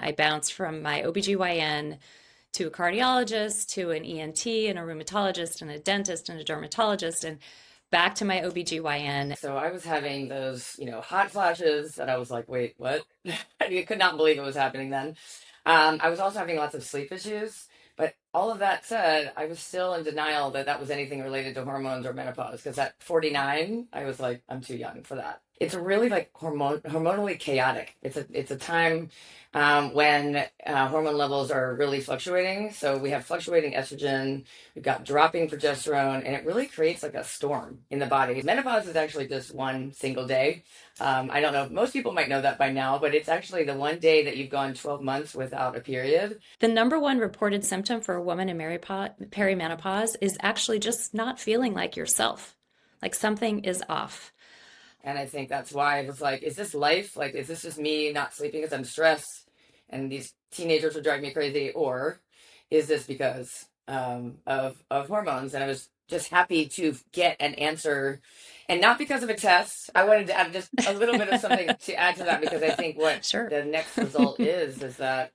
I bounced from my OBGYN to a cardiologist to an ENT and a rheumatologist and a dentist and a dermatologist and back to my OBGYN. So I was having those, hot flashes and I was like, wait, what? I could not believe it was happening then. I was also having lots of sleep issues. But all of that said, I was still in denial that that was anything related to hormones or menopause because at 49, I was like, I'm too young for that. It's really like hormonally chaotic. It's a time when hormone levels are really fluctuating. So we have fluctuating estrogen, we've got dropping progesterone, and it really creates like a storm in the body. Menopause is actually just one single day. I don't know, most people might know that by now, but it's actually the one day that you've gone 12 months without a period. The number one reported symptom for a woman in perimenopause is actually just not feeling like yourself, like something is off. And I think that's why I was like, is this life? Like, is this just me not sleeping because I'm stressed and these teenagers are driving me crazy? Or is this because of hormones? And I was just happy to get an answer and not because of a test. I wanted to add just a little bit of something to add to that because I think what Sure. the next result is that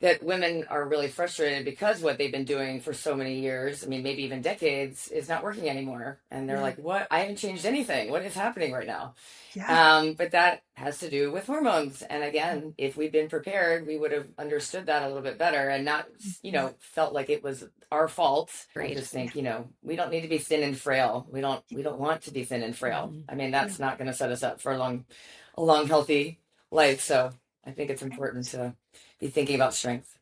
that women are really frustrated because what they've been doing for so many years, I mean, maybe even decades, is not working anymore. And they're Yeah. like, what? I haven't changed anything. What is happening right now? Yeah. But that has to do with hormones. And again, if we'd been prepared, we would have understood that a little bit better and not, felt like it was our fault. I Great. just think, we don't need to be thin and frail. We don't want to be thin and frail. I mean, that's not going to set us up for a long, healthy life. So I think it's important to be thinking about strength.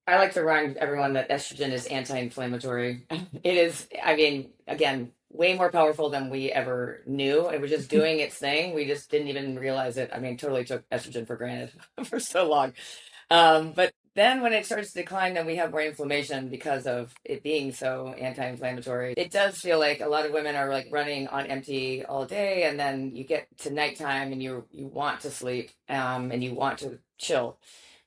I like to remind everyone that estrogen is anti-inflammatory. It is, I mean, again, way more powerful than we ever knew. It was just doing its thing. We just didn't even realize it. I mean, totally took estrogen for granted for so long. But then when it starts to decline, then we have more inflammation because of it being so anti-inflammatory. It does feel like a lot of women are like running on empty all day, and then you get to nighttime and you want to sleep, and you want to chill.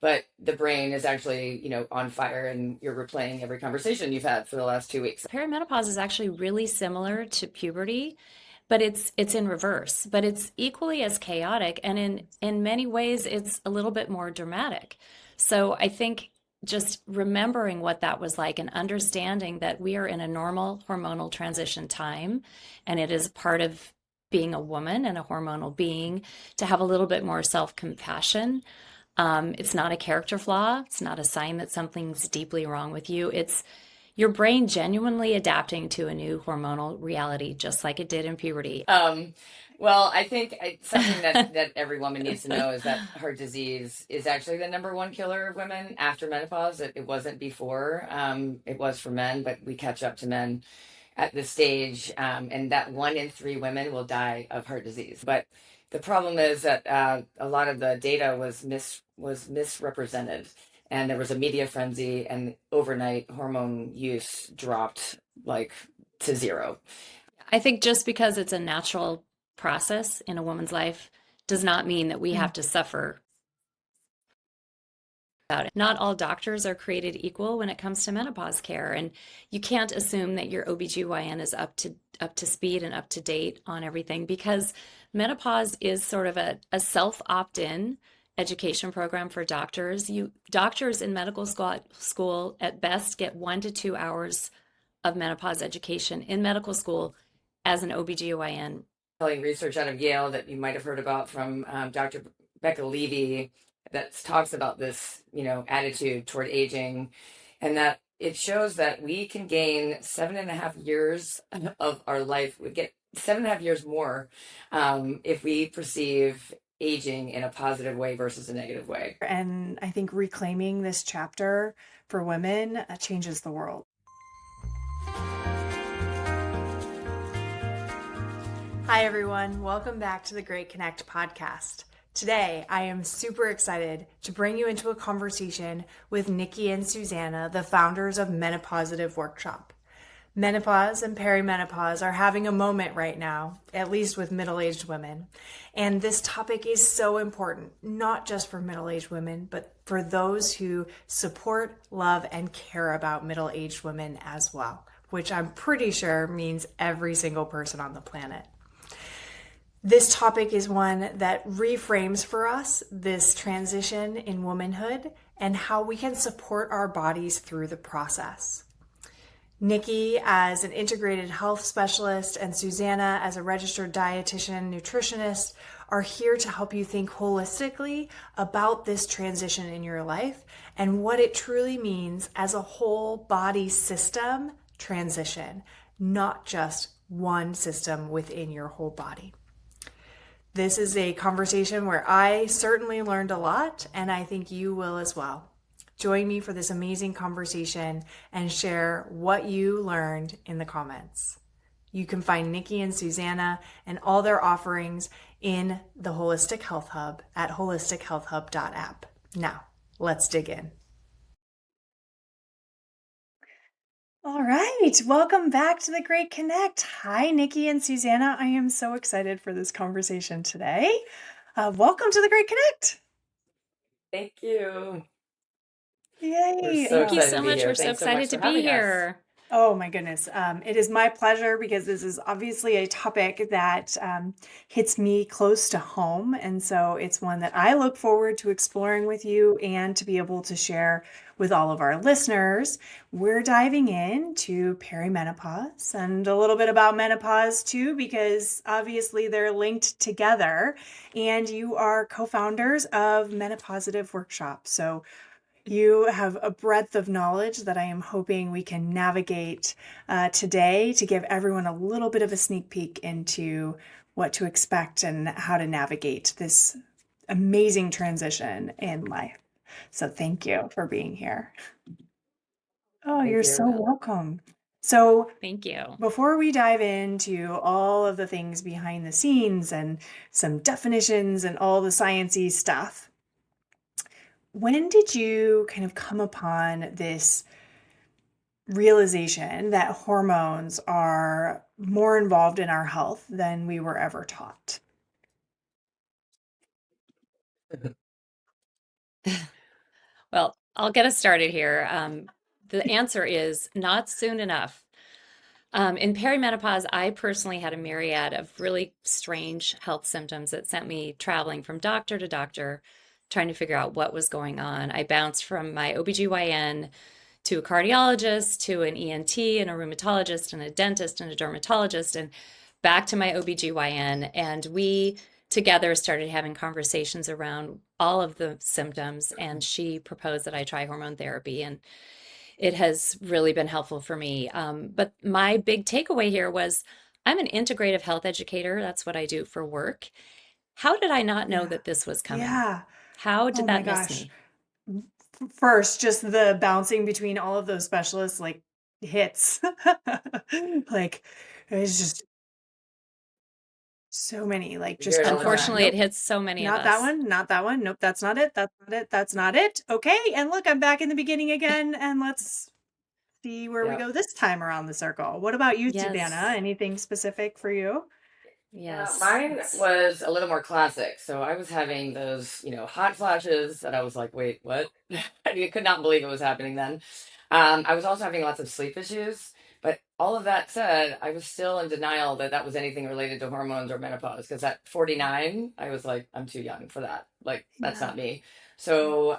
But the brain is actually, on fire and you're replaying every conversation you've had for the last 2 weeks. Perimenopause is actually really similar to puberty, but it's in reverse, but it's equally as chaotic, and in many ways it's a little bit more dramatic. So I think just remembering what that was like and understanding that we are in a normal hormonal transition time, and it is part of being a woman and a hormonal being to have a little bit more self-compassion. It's not a character flaw. It's not a sign that something's deeply wrong with you. It's your brain genuinely adapting to a new hormonal reality, just like it did in puberty. Well, I think something that every woman needs to know is that heart disease is actually the number one killer of women after menopause. It wasn't before. It was for men, but we catch up to men at this stage, and that 1 in 3 women will die of heart disease. But the problem is that a lot of the data was misrepresented, and there was a media frenzy, and overnight hormone use dropped like to zero. I think just because it's a natural process in a woman's life does not mean that we have to suffer about it. Not all doctors are created equal when it comes to menopause care, and you can't assume that your OBGYN is up to speed and up to date on everything, because menopause is sort of a self opt-in education program for doctors. Doctors in medical school at best get 1 to 2 hours of menopause education in medical school as an OBGYN. Research out of Yale that you might have heard about from Dr. Becca Levy that talks about this, attitude toward aging, and that it shows that we can gain 7.5 years of our life. We get 7.5 years more if we perceive aging in a positive way versus a negative way. And I think reclaiming this chapter for women changes the world. Hi, everyone. Welcome back to the Great Connect podcast. Today, I am super excited to bring you into a conversation with Nikki and Susannah, the founders of Menopausitive Workshop. Menopause and perimenopause are having a moment right now, at least with middle-aged women. And this topic is so important, not just for middle-aged women, but for those who support, love, and care about middle-aged women as well, which I'm pretty sure means every single person on the planet. This topic is one that reframes for us this transition in womanhood and how we can support our bodies through the process. Nikki, as an integrated health specialist, and Susannah, as a registered dietitian nutritionist, are here to help you think holistically about this transition in your life and what it truly means as a whole body system transition, not just one system within your whole body. This is a conversation where I certainly learned a lot, and I think you will as well. Join me for this amazing conversation and share what you learned in the comments. You can find Nikki and Susannah and all their offerings in the Holistic Health Hub at holistichealthhub.app. Now, let's dig in. All right, welcome back to the Great Connect. Hi, Nikki and Susannah. I am so excited for this conversation today. Welcome to the Great Connect. Thank you. Yay. We're so Thank you excited so to be much. here. We're so Thanks so much excited to for be having us. here. Oh my goodness. It is my pleasure because this is obviously a topic that hits me close to home. And so it's one that I look forward to exploring with you and to be able to share with all of our listeners. We're diving into perimenopause and a little bit about menopause too, because obviously they're linked together. And you are co-founders of Menopausitive Workshop. So you have a breadth of knowledge that I am hoping we can navigate today to give everyone a little bit of a sneak peek into what to expect and how to navigate this amazing transition in life. So thank you for being here. Oh, Thank you're you. so welcome. So Thank you. before we dive into all of the things behind the scenes and some definitions and all the sciencey stuff, when did you kind of come upon this realization that hormones are more involved in our health than we were ever taught? Well, I'll get us started here. The answer is not soon enough. In perimenopause, I personally had a myriad of really strange health symptoms that sent me traveling from doctor to doctor, trying to figure out what was going on. I bounced from my OBGYN to a cardiologist, to an ENT and a rheumatologist and a dentist and a dermatologist, and back to my OBGYN. And we together started having conversations around all of the symptoms. And she proposed that I try hormone therapy. And it has really been helpful for me. But my big takeaway here was I'm an integrative health educator. That's what I do for work. How did I not know Yeah. that this was coming? Yeah. How Oh did my that miss gosh. me? First, just the bouncing between all of those specialists like hits. Like it's just so many, like We hear just it all the time. Unfortunately, it nope, hits so many of not that us. one, not that one. Nope, that's not it. That's not it. That's not it. Okay. And look, I'm back in the beginning again. And let's see where we Yeah. go this time around the circle. What about you, Susanna? Yes. Anything specific for you? Yes. Mine was a little more classic. So I was having those, hot flashes that I was like, wait, what? I could not believe it was happening then. I was also having lots of sleep issues. But all of that said, I was still in denial that that was anything related to hormones or menopause. Because at 49, I was like, I'm too young for that. Like, that's Yeah. not me. So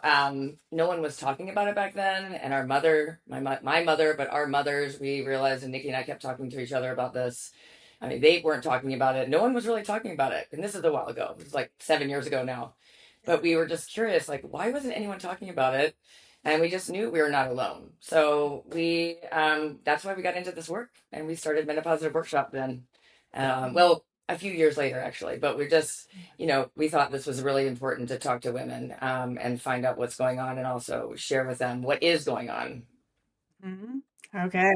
no one was talking about it back then. And our mother, my mother, but our mothers, we realized, and Nikki and I kept talking to each other about this. I mean, they weren't talking about it. No one was really talking about it. And this is a while ago. It was like 7 years ago now. But we were just curious, like, why wasn't anyone talking about it? And we just knew we were not alone. So that's why we got into this work. And we started Menopausitive Workshop then. Well, a few years later, actually. But we're just, we thought this was really important to talk to women and find out what's going on and also share with them what is going on. Mhm. Okay.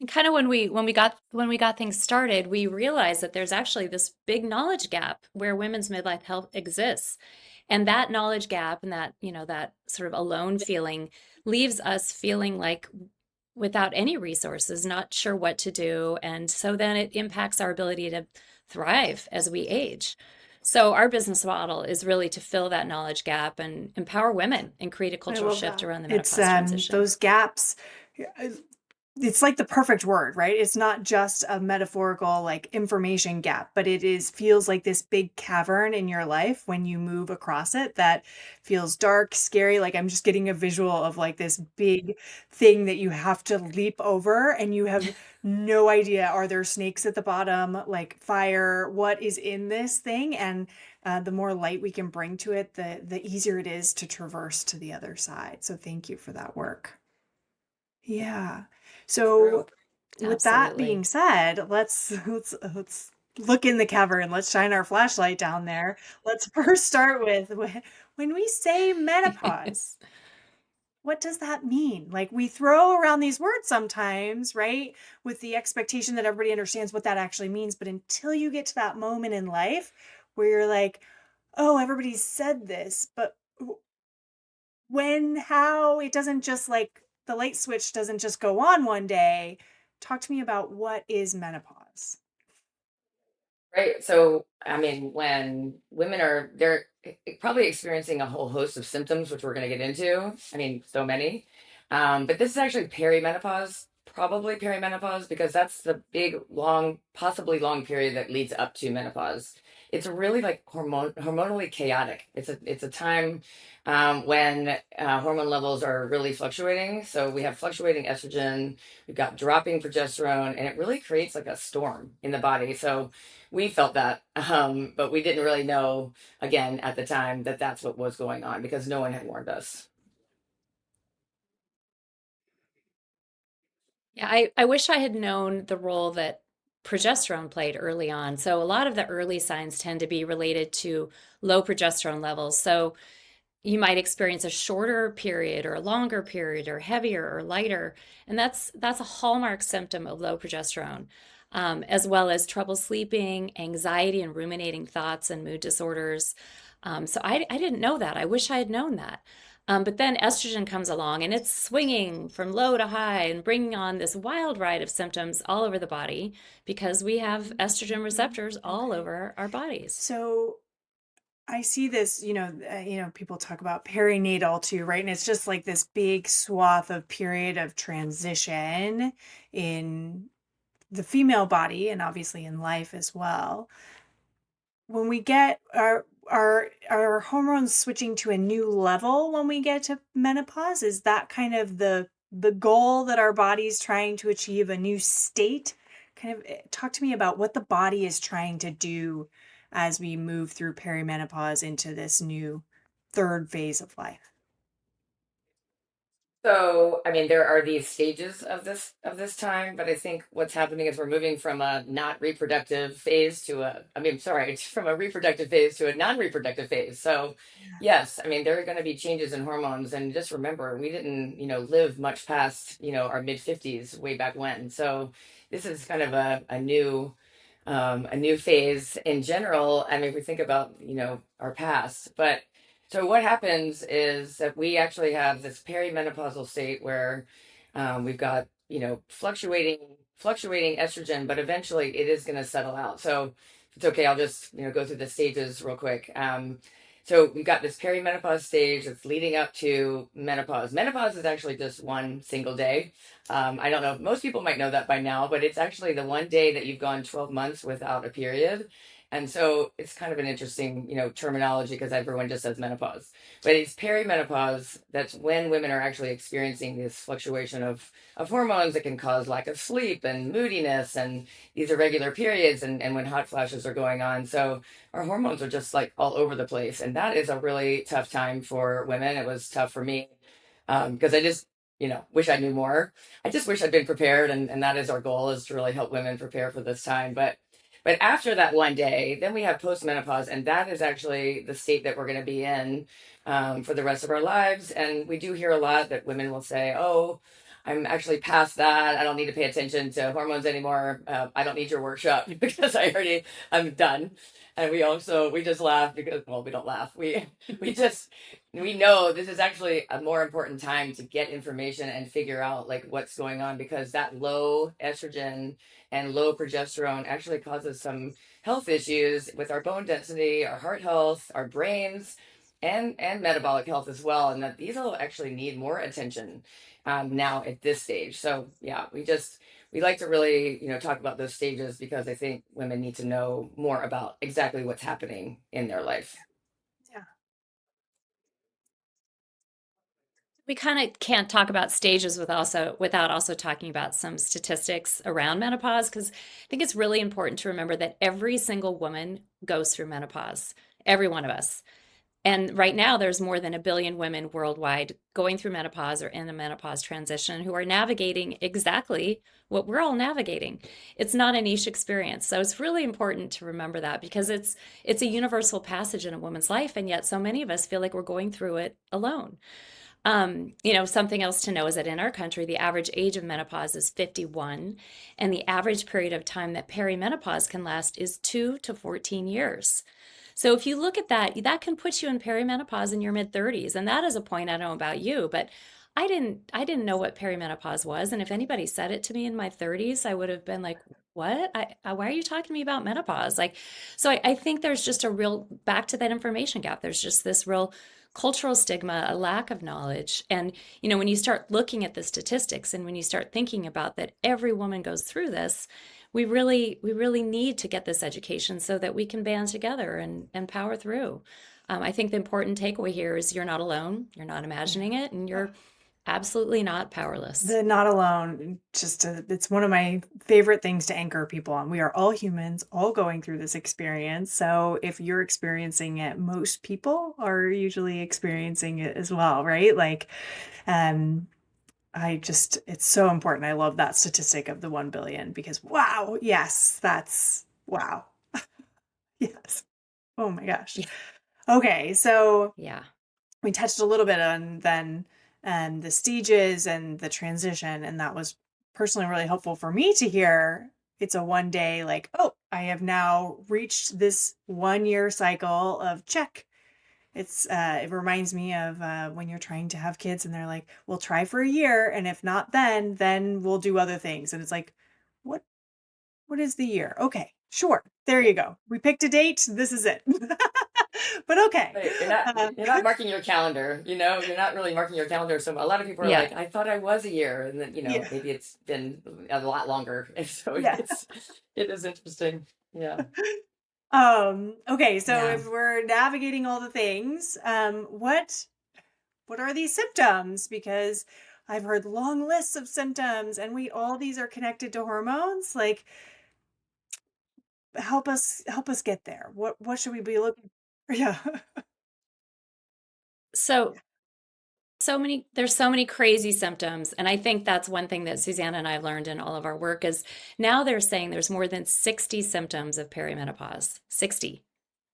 And kind of when we got things started, we realized that there's actually this big knowledge gap where women's midlife health exists. And that knowledge gap and that sort of alone feeling leaves us feeling like without any resources, not sure what to do. And so then it impacts our ability to thrive as we age. So our business model is really to fill that knowledge gap and empower women and create a I cultural love shift that. around the It's menopause transition. those gaps. it's like the perfect word, right? It's not just a metaphorical like information gap, but it is feels like this big cavern in your life when you move across it that feels dark, scary. Like I'm just getting a visual of like this big thing that you have to leap over and you have no idea, are there snakes at the bottom, like fire, what is in this thing? And the more light we can bring to it, the easier it is to traverse to the other side. So thank you for that work. Yeah. True. So with that Absolutely. being said, let's look in the cavern. Let's shine our flashlight down there. Let's first start with when we say menopause, what does that mean? Like we throw around these words sometimes, right? With the expectation that everybody understands what that actually means, but until you get to that moment in life where you're like, "Oh, everybody said this, but when, how, it doesn't just like the light switch doesn't just go on one day. Talk to me about what is menopause. Right. So, I mean, when women are, they're probably experiencing a whole host of symptoms, which we're going to get into. I mean, so many. But this is actually perimenopause, probably perimenopause, because that's the big, long, possibly long period that leads up to menopause. It's really like hormonally chaotic. It's a time when hormone levels are really fluctuating. So we have fluctuating estrogen, we've got dropping progesterone, and it really creates like a storm in the body. So we felt that, but we didn't really know, again, at the time, that that's what was going on because no one had warned us. Yeah, I wish I had known the role that progesterone played early on. So a lot of the early signs tend to be related to low progesterone levels. So you might experience a shorter period or a longer period or heavier or lighter, and that's a hallmark symptom of low progesterone, as well as trouble sleeping, anxiety and ruminating thoughts and mood disorders. So I didn't know that. I wish I had known that. But then estrogen comes along and it's swinging from low to high and bringing on this wild ride of symptoms all over the body because we have estrogen receptors all Okay. over our bodies. So I see this, people talk about perinatal too, right? And it's just like this big swath of period of transition in the female body and obviously in life as well. When we get our hormones switching to a new level when we get to menopause, is that kind of the goal that our body's trying to achieve, a new state? Kind of talk to me about what the body is trying to do as we move through perimenopause into this new third phase of life. So, I mean, there are these stages of this time, but I think what's happening is we're moving from a not reproductive phase to a, I mean, sorry, it's from a reproductive phase to a non-reproductive phase. So, yes, I mean, there are going to be changes in hormones, and just remember, we didn't, live much past, our mid 50s way back when. So, this is kind of a new phase in general. I mean, if we think about, our past, but so what happens is that we actually have this perimenopausal state where we've got fluctuating estrogen, but eventually it is going to settle out. So if it's okay, I'll just go through the stages real quick. So we've got this perimenopause stage that's leading up to menopause. Menopause is actually just one single day. I don't know. Most people might know that by now, but it's actually the one day that you've gone 12 months without a period. And so it's kind of an interesting, terminology because everyone just says menopause. But it's perimenopause. That's when women are actually experiencing this fluctuation of hormones that can cause lack of sleep and moodiness and these irregular periods and when hot flashes are going on. So our hormones are just like all over the place. And that is a really tough time for women. It was tough for me because I just, wish I knew more. I just wish I'd been prepared. And that is our goal, is to really help women prepare for this time. But after that one day, then we have postmenopause, and that is actually the state that we're going to be in for the rest of our lives. And we do hear a lot that women will say, "Oh, I'm actually past that. I don't need to pay attention to hormones anymore. I don't need your workshop because I'm done." And we just laugh because, well, we don't laugh. We just we know this is actually a more important time to get information and figure out like what's going on, because that low estrogen and low progesterone actually causes some health issues with our bone density, our heart health, our brains. and metabolic health as well, and that these will actually need more attention now at this stage. So yeah, we like to really, talk about those stages because I think women need to know more about exactly what's happening in their life. Yeah. We kind of can't talk about stages without also talking about some statistics around menopause, because I think it's really important to remember that every single woman goes through menopause, every one of us. And right now, there's more than 1 billion women worldwide going through menopause or in a menopause transition who are navigating exactly what we're all navigating. It's not a niche experience. So it's really important to remember that, because it's a universal passage in a woman's life, and yet so many of us feel like we're going through it alone. Something else to know is that in our country, the average age of menopause is 51, and the average period of time that perimenopause can last is 2 to 14 years. So if you look at that, that can put you in perimenopause in your mid 30s. And that is a point, I don't know about you, but I didn't know what perimenopause was. And if anybody said it to me in my 30s, I would have been like, what? Why are you talking to me about menopause? Like, so I think there's just a real, back to that information gap. There's just this real cultural stigma, a lack of knowledge. And, when you start looking at the statistics and when you start thinking about that every woman goes through this, we really need to get this education so that we can band together and power through. I think the important takeaway here is you're not alone, you're not imagining it, and you're absolutely not powerless. The not alone, it's one of my favorite things to anchor people on. We are all humans, all going through this experience. So if you're experiencing it, most people are usually experiencing it as well, right? Like, um, it's so important. I love that statistic of the 1 billion because wow, yes, that's wow. Yes. Oh my gosh. Yeah. Okay, so Yeah. we touched a little bit on then the stages and the transition, and that was personally really helpful for me to hear. It's a one day, like, oh, I have now reached this 1 year cycle of check. It reminds me of when you're trying to have kids and they're like, we'll try for a year, and if not, then we'll do other things. And it's like, what what is the year? Okay, sure. There you go. We picked a date. This is it. But okay. Right. You're not Uh, you're not marking your calendar, you're not really marking your calendar. So a lot of people are Yeah. like, I thought I was a year, and then, yeah. maybe it's been a lot longer. And so Yeah. it is interesting. Yeah. Okay, so Yeah. if we're navigating all the things, what are these symptoms? Because I've heard long lists of symptoms, and wait, all these are connected to hormones. Like, help us get there. What should we be looking for? Yeah. So there's so many crazy symptoms. And I think that's one thing that Susanna and I learned in all of our work is now they're saying there's more than 60 symptoms of perimenopause. 60.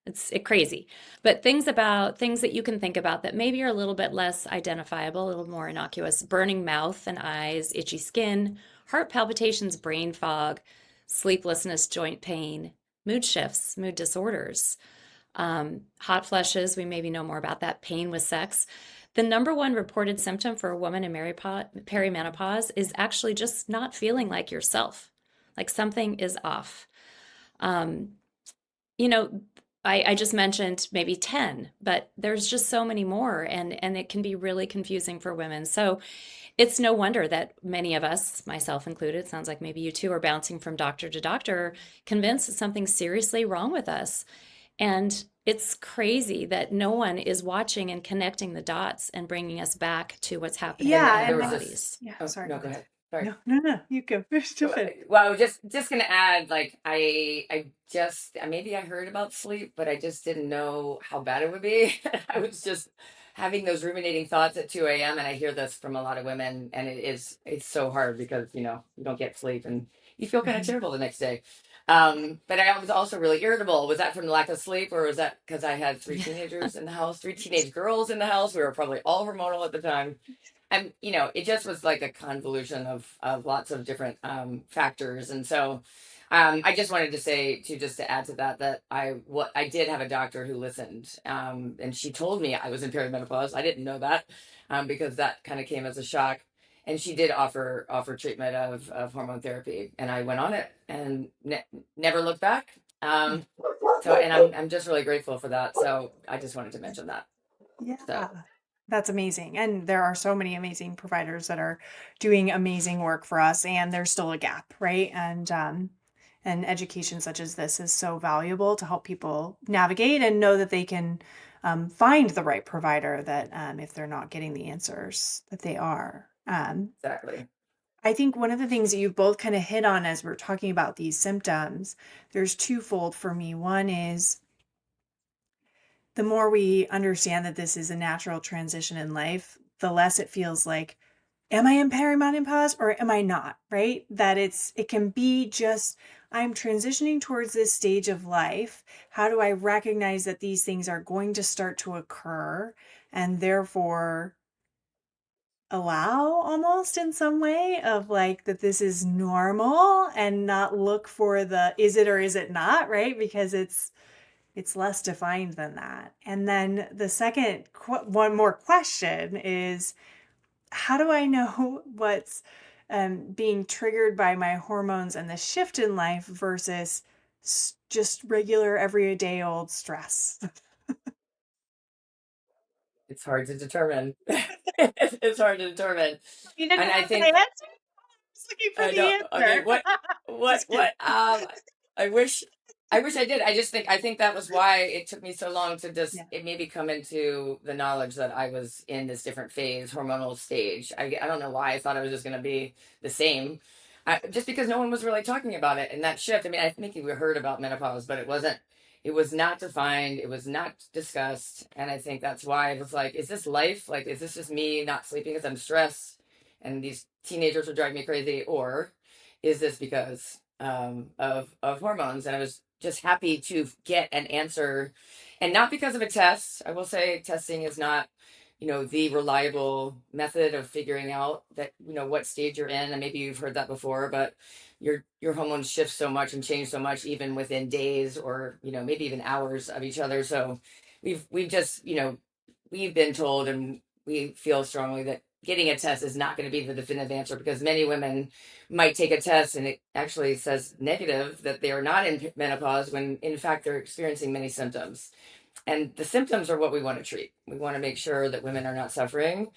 It's crazy. But things that you can think about that maybe are a little bit less identifiable, a little more innocuous: burning mouth and eyes, itchy skin, heart palpitations, brain fog, sleeplessness, joint pain, mood shifts, mood disorders, hot flushes. We maybe know more about that. Pain with sex. The number one reported symptom for a woman in perimenopause is actually just not feeling like yourself, like something is off. Um, you know, I just mentioned maybe 10, but there's just so many more, and it can be really confusing for women. So it's no wonder that many of us, myself included, sounds like maybe you too, are bouncing from doctor to doctor, convinced that something's seriously wrong with us. And it's crazy that no one is watching and connecting the dots and bringing us back to what's happening Yeah, in our There and was then this. bodies. yeah, Oh, sorry, no, go go ahead. ahead. Sorry. No, no, no, you go. Jump in. Well, I was just gonna add, like, I just maybe I heard about sleep, but I just didn't know how bad it would be. I was just having those ruminating thoughts at 2 a.m. and I hear this from a lot of women, and it's so hard because you don't get sleep and you feel kind of Mhm. terrible the next day. But I was also really irritable. Was that from the lack of sleep, or was that because I had three Yeah. teenagers in the house, three teenage girls in the house? We were probably all hormonal at the time. And it just was like a convolution of lots of different factors. And so I just wanted to say, just to add to that I did have a doctor who listened, and she told me I was in perimenopause. I didn't know that, because that kind of came as a shock. And she did offer treatment of hormone therapy, and I went on it and never looked back. So, and I'm just really grateful for that. So I just wanted to mention that. Yeah. So That's amazing. And there are so many amazing providers that are doing amazing work for us, and there's still a gap, right? And education such as this is so valuable to help people navigate and know that they can find the right provider that if they're not getting the answers that they are. exactly. I think one of the things that you've both kind of hit on as we're talking about these symptoms, there's twofold for me. One is the more we understand that this is a natural transition in life, the less it feels like, am I in perimenopause or am I not? Right? That it can be just, I'm transitioning towards this stage of life. How do I recognize that these things are going to start to occur and therefore allow almost in some way of like that this is normal and not look for the is it or is it not, right? Because it's less defined than that. And then the second one more question is, how do I know what's being triggered by my hormones and the shift in life versus just regular everyday old stress? It's hard to determine. It's hard to determine. You didn't And I have the think answer? I was looking for I the know. Okay, answer. what, Just kidding. I wish, I wish I did. I think that was why it took me so long to just, Yeah. it maybe come into the knowledge that I was in this different phase, hormonal stage. I don't know why I thought I was just going to be the same. Just because no one was really talking about it and that shift. I mean, I think we heard about menopause, but it was not defined. It was not discussed. And I think that's why I was like, is this life? Like, is this just me not sleeping because I'm stressed? And these teenagers are driving me crazy, or is this because of hormones? And I was just happy to get an answer, and not because of a test. I will say testing is not, the reliable method of figuring out that what stage you're in, and maybe you've heard that before, but your hormones shift so much and change so much even within days or maybe even hours of each other. So we've just we've been told, and we feel strongly that getting a test is not going to be the definitive answer, because many women might take a test and it actually says negative, that they are not in menopause, when in fact they're experiencing many symptoms. And the symptoms are what we want to treat. We want to make sure that women are not suffering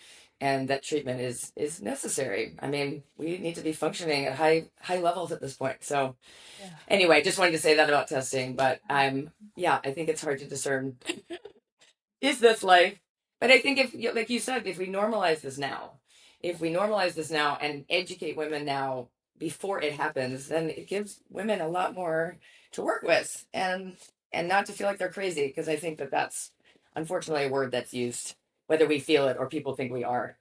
and that treatment is necessary. I mean, we need to be functioning at high levels at this point. So Yeah. anyway, just wanted to say that about testing, but I think it's hard to discern, is this life? But I think, if, like you said, if we normalize this now, and educate women now before it happens, then it gives women a lot more to work with, and not to feel like they're crazy, because I think that that's unfortunately a word that's used, whether we feel it or people think we are.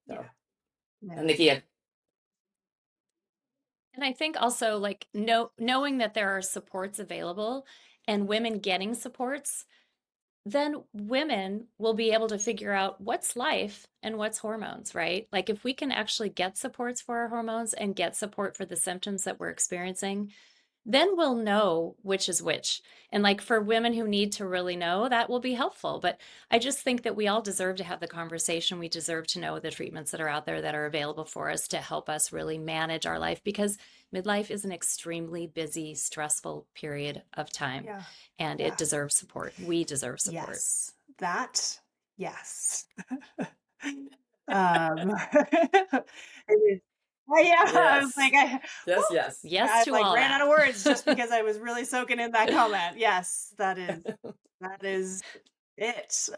So, Yeah. Yeah. and Nikki, And I think also like knowing that there are supports available and women getting supports, then women will be able to figure out what's life and what's hormones, right? Like if we can actually get supports for our hormones and get support for the symptoms that we're experiencing, then we'll know which is which. And like for women who need to really know, that will be helpful. But I just think that we all deserve to have the conversation. We deserve to know the treatments that are out there that are available for us to help us really manage our life, because midlife is an extremely busy, stressful period of time, Yeah. and Yeah. it deserves support. We deserve support. Yes. That, yes. Um, it is, yeah, I was like, yes, woo, yes, yes. Yes I to like all ran out that. of words just because I was really soaking in that comment. Yes, that is it.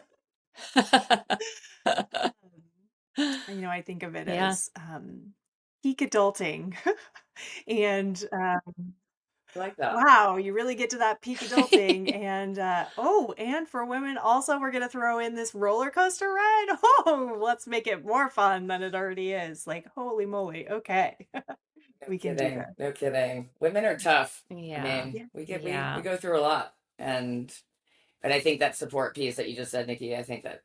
I think of it Yeah. as peak adulting, and I like that. wow, you really get to that peak adulting. And and for women also, we're gonna throw in this roller coaster ride. Oh, let's make it more fun than it already is. Like, holy moly, okay. No We can do kidding. this. No kidding. Women are tough. I Yeah. mean, Yeah. we Yeah. go through a lot, and but I think that support piece that you just said, Nikki, I think that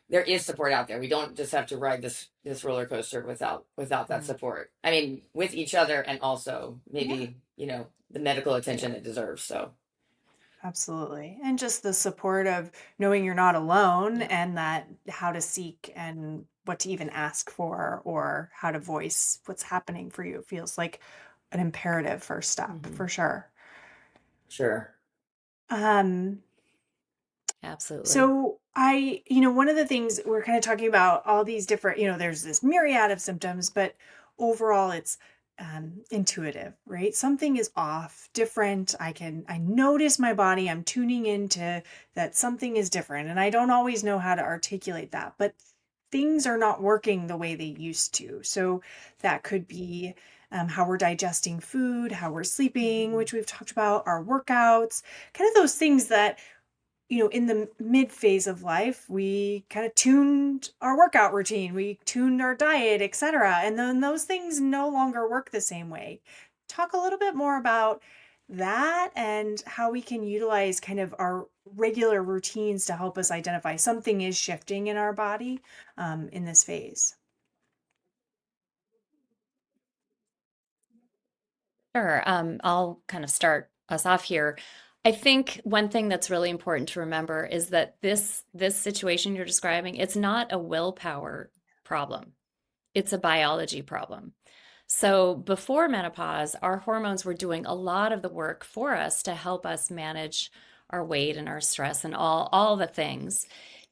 there is support out there. We don't just have to ride this roller coaster without that Mm. support. I mean, with each other, and also Yeah, maybe the medical Yeah. attention it deserves. So absolutely. And just the support of knowing you're not alone, Yeah. and that how to seek and what to even ask for, or how to voice what's happening for you, feels like an imperative first step Hmm. for sure. sure. Um, Absolutely. so one of the things we're kind of talking about all these different, there's this myriad of symptoms, but overall it's intuitive, right? Something is off, different. I notice my body, I'm tuning into that something is different. And I don't always know how to articulate that, but things are not working the way they used to. So that could be how we're digesting food, how we're sleeping, which we've talked about, our workouts, kind of those things that in the mid phase of life, we kind of tuned our workout routine, we tuned our diet, etc. And then those things no longer work the same way. Talk a little bit more about that and how we can utilize kind of our regular routines to help us identify something is shifting in our body in this phase. Sure. I'll kind of start us off here. I think one thing that's really important to remember is that this situation you're describing, it's not a willpower problem. It's a biology problem. So before menopause, our hormones were doing a lot of the work for us to help us manage our weight and our stress and all the things.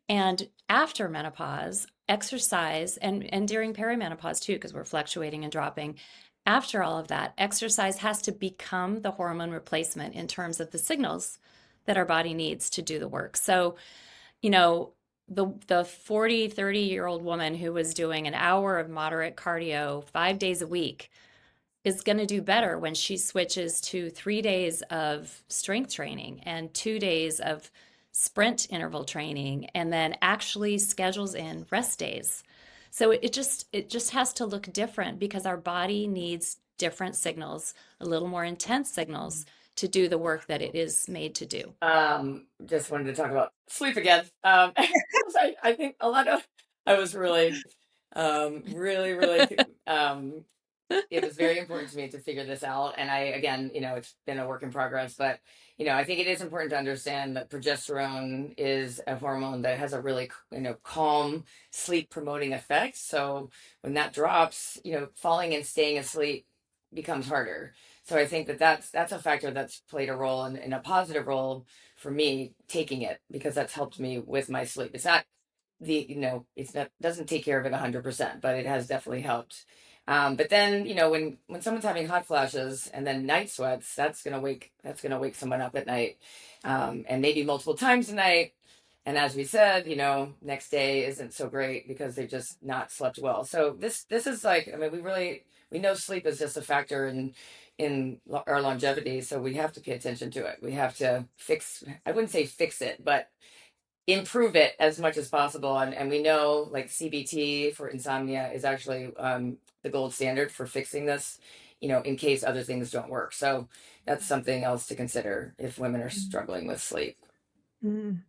And after menopause, exercise and during perimenopause too, because we're fluctuating and dropping, after all of that, exercise has to become the hormone replacement in terms of the signals that our body needs to do the work. So, you know, the 40, 30-year-old woman who was doing an hour of moderate cardio 5 days a week is going to do better when she switches to 3 days of strength training and 2 days of sprint interval training and then actually schedules in rest days. So it just has to look different because our body needs different signals, a little more intense signals to do the work that it is made to do. Just wanted to talk about sleep again. 'Cause I think a lot of I was really, really, it was very important to me to figure this out. And I, again, it's been a work in progress, but, I think it is important to understand that progesterone is a hormone that has a really, calm sleep promoting effect. So when that drops, falling and staying asleep becomes harder. So I think that that's a factor that's played a role in a positive role for me taking it because that's helped me with my sleep. It's not it's not doesn't take care of it 100%, but it has definitely helped. But then when someone's having hot flashes and then night sweats, that's gonna wake someone up at night, and maybe multiple times a night. And as we said, next day isn't so great because they've just not slept well. So this is like, I mean, we know sleep is just a factor in our longevity, so we have to pay attention to it. We have to I wouldn't say fix it, but improve it as much as possible. And we know like CBT for insomnia is actually the gold standard for fixing this, in case other things don't work. So that's something else to consider if women are struggling with sleep. Mm.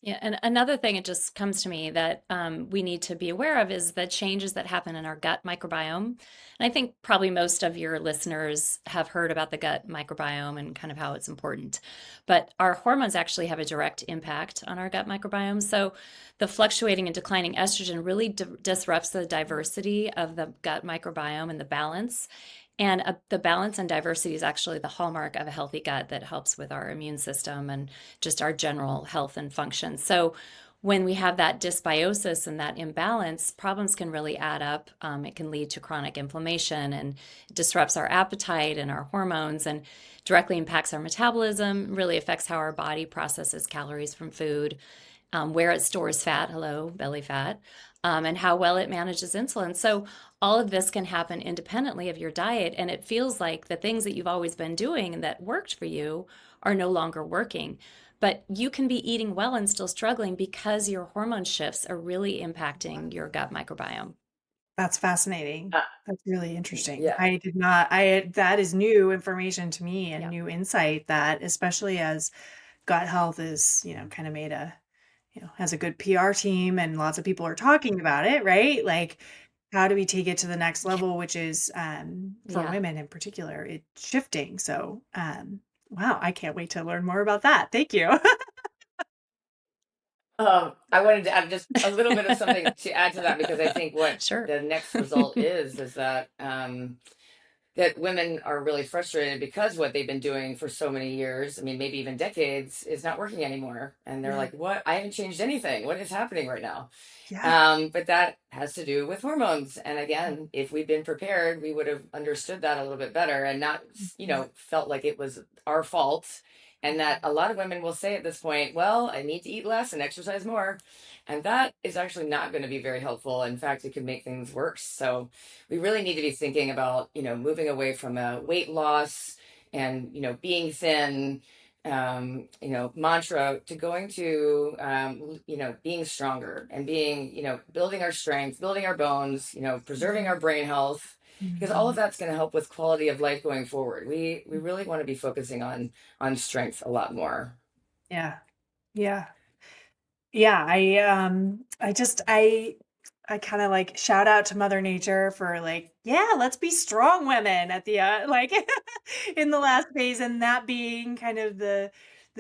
Yeah, and another thing it just comes to me that we need to be aware of is the changes that happen in our gut microbiome. And I think probably most of your listeners have heard about the gut microbiome and kind of how it's important. But our hormones actually have a direct impact on our gut microbiome. So the fluctuating and declining estrogen really disrupts the diversity of the gut microbiome and the balance. And the balance and diversity is actually the hallmark of a healthy gut that helps with our immune system and just our general health and function. So when we have that dysbiosis and that imbalance, problems can really add up. It can lead to chronic inflammation and disrupts our appetite and our hormones and directly impacts our metabolism, really affects how our body processes calories from food, where it stores fat, hello, belly fat, and how well it manages insulin. So all of this can happen independently of your diet, and it feels like the things that you've always been doing and that worked for you are no longer working. But you can be eating well and still struggling because your hormone shifts are really impacting your gut microbiome. That's fascinating. Uh, That's really interesting. yeah. I did not, that is new information to me and Yeah. new insight that, especially as gut health is, kind of has a good PR team and lots of people are talking about it, right? Like, how do we take it to the next level, which is, for Yeah. women in particular, it's shifting. So, wow, I can't wait to learn more about that. Thank you. I wanted to add just a little bit of something to add to that because I think what Sure. the next result is that that women are really frustrated because what they've been doing for so many years, I mean, maybe even decades, is not working anymore. And they're Yeah. like, what? I haven't changed anything. What is happening right now? Yeah. But that has to do with hormones. And again, if we'd been prepared, we would have understood that a little bit better and not, felt like it was our fault. And that a lot of women will say at this point, well, I need to eat less and exercise more. And that is actually not going to be very helpful. In fact, it can make things worse. So we really need to be thinking about, moving away from a weight loss and, being thin mantra to going to, being stronger and being, building our strength, building our bones, preserving our brain health, because all of Mhm. that's going to help with quality of life going forward. We really want to be focusing on strength a lot more. Yeah. Yeah. Yeah. I kind of like shout out to Mother Nature for like, yeah, let's be strong women at the like in the last phase, and that being kind of the